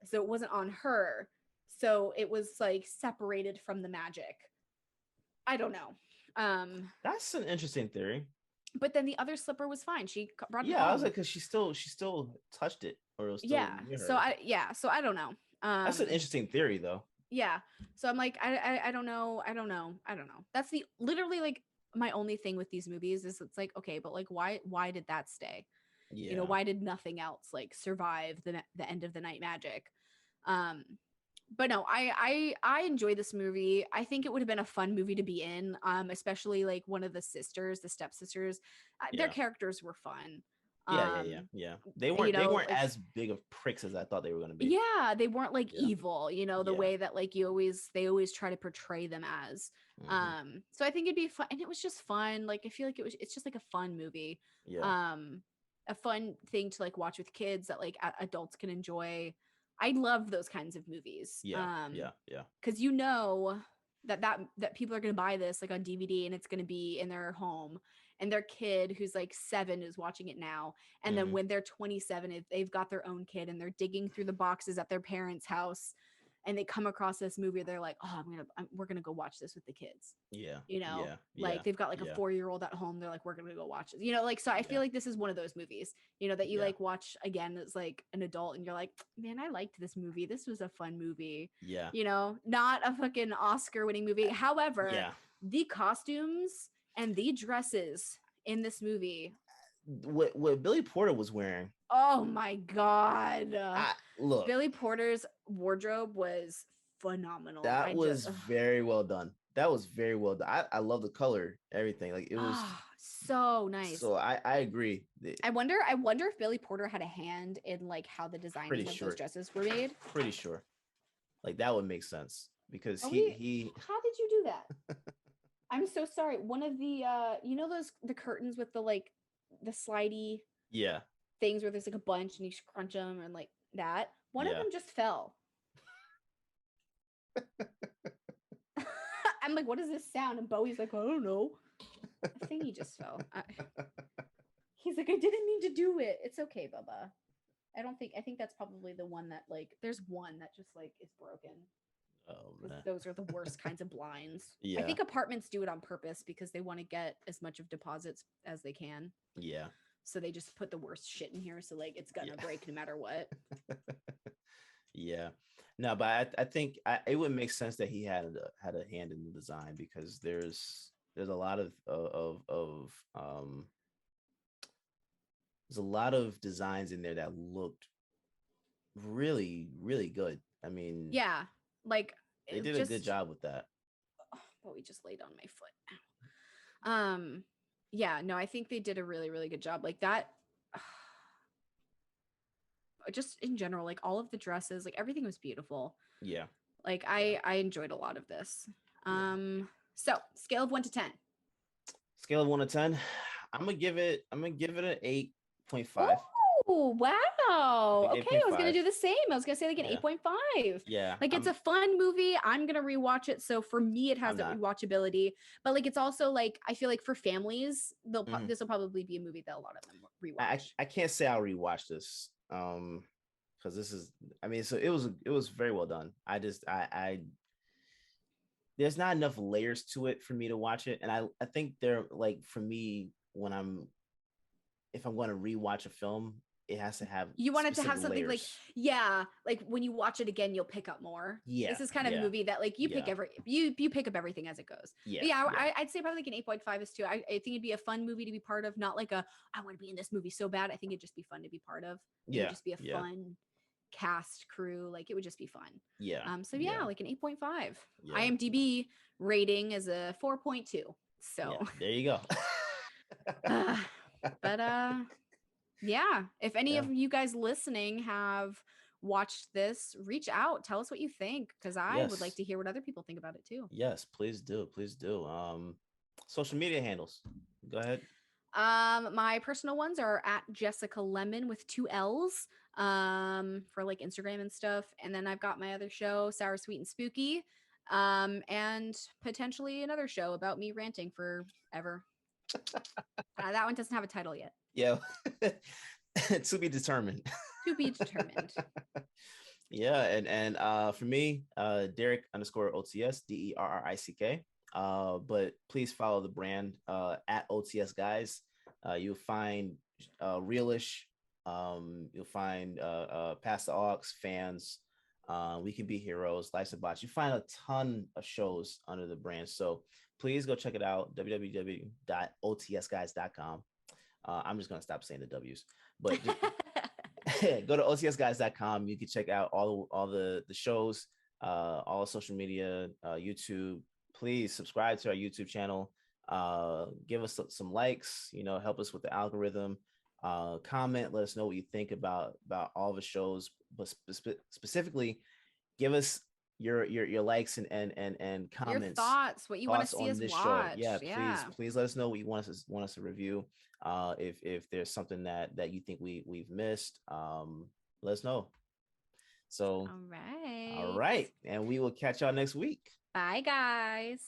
So it wasn't on her. So it was like separated from the magic. I don't know. That's an interesting theory. But then the other slipper was fine. She brought it Yeah, home. I was like, because she still touched it, or it was still yeah. near her. So I don't know. That's an interesting theory, though. Yeah. So I'm like, I don't know. I don't know. That's the literally like my only thing with these movies is it's like, okay, but like why did that stay? Yeah. You know, why did nothing else like survive the end of the night magic? But no, I enjoy this movie. I think it would have been a fun movie to be in, especially like one of the sisters, the stepsisters. Their Yeah. characters were fun. Yeah. They you weren't know, like, like, as big of pricks as I thought they were going to be. yeah, they weren't like Yeah. evil, you know, the Yeah. way that like they always try to portray them as. Mhm. So I think it'd be fun, and it was just fun. Like I feel like it's just like a fun movie. Yeah. A fun thing to like watch with kids that like adults can enjoy. I love those kinds of movies. Yeah. Because you know that people are going to buy this like on DVD and it's going to be in their home, and their kid who's like 7 is watching it now, and then Mhm. when they're 27, if they've got their own kid and they're digging through the boxes at their parents' house and they come across this movie, they're like, oh, we're gonna go watch this with the kids. Yeah. You know, Yeah. like they've got like a 4-year-old at home, they're like, we're gonna go watch it, you know, like. So I feel like this is one of those movies, you know, that you Yeah. like watch again as like an adult and you're like, man, I liked this movie, this was a fun movie. Yeah. You know, not a fucking Oscar winning movie. However, Yeah. the costumes and the dresses in this movie, What Billy Porter was wearing. oh my god. Look, Billy Porter's wardrobe was phenomenal. that was very well done. That was very well done. I love the color, everything. Like it was so nice. So I agree. I wonder if Billy Porter had a hand in like how the designing of those dresses were made. Pretty sure. Like that would make sense because How he did you do that? I'm so sorry. One of the you know the curtains with the like the slidey things where there's like a bunch and you crunch them and like that. One of them just fell. I'm like, what is this sound? And Bowie's like, I don't know. The thing he just fell. He's like, I didn't mean to do it. It's okay, Bubba. I think that's probably the one that like, there's one that just like is broken. Oh man. Those are the worst kinds of blinds. Yeah. I think apartments do it on purpose because they want to get as much of deposits as they can. Yeah. So they just put the worst shit in here. So like it's gonna break no matter what. Yeah. No, but I think it would make sense that he had a hand in the design, because there's a lot of there's a lot of designs in there that looked really, really good. I mean, Yeah. Like they did a good job with that. But we just laid on my foot. Yeah, no, I think they did a really, really good job. Like that, just in general, like all of the dresses, like everything was beautiful. Yeah. Like I enjoyed a lot of this. So scale of 1 to 10. Scale of 1 to 10. I'm gonna give it an 8.5. Oh wow. Like okay, I was 8.5. gonna do the same. I was gonna say like an 8.5. Yeah. Like it's a fun movie. I'm gonna rewatch it. So for me, it has that rewatchability. But like it's also like I feel like for families, this will probably be a movie that a lot of them rewatch. I can't say I'll rewatch this. Because this is, I mean, so it was very well done. I there's not enough layers to it for me to watch it. And I think they're like, for me, if I'm going to rewatch a film, it has to have, you want it to have something layers. like when you watch it again, you'll pick up more. This is kind of a movie that like you pick you pick up everything as it goes. I'd say probably like an 8.5 is too. I think it'd be a fun movie to be part of, not like I want to be in this movie so bad. I think it'd just be fun to be part of. It would just be a fun cast crew. Like it would just be fun. Like an 8.5. IMDb rating is a 4.2. So there you go. But yeah, if any of you guys listening have watched this, reach out, tell us what you think, because I would like to hear what other people think about it too. Yes, please do. Social media handles, go ahead. My personal ones are at Jessica Lemon with 2 L's for like Instagram and stuff, and then I've got my other show, Sour Sweet and Spooky, and potentially another show about me ranting forever. That one doesn't have a title yet. Yeah. To be determined. To be determined. Yeah, and for me, Derek _OTS, DERRICK. But please follow the brand at OTS Guys. You'll find realish. You'll find Past the Aux fans. We Can Be Heroes, Life's a Botch. You find a ton of shows under the brand. So please go check it out. www.otsguys.com. I'm just gonna stop saying the W's, but just go to otsguys.com. You can check out all the shows, all social media, YouTube. Please subscribe to our YouTube channel. Give us some likes. Help us with the algorithm. Comment. Let us know what you think about all the shows, but specifically, give us your likes and comments, your thoughts, what you want to see us watch. Please let us know what you want us to review. If there's something that you think we've missed, let us know. So all right, and we will catch y'all next week. Bye guys.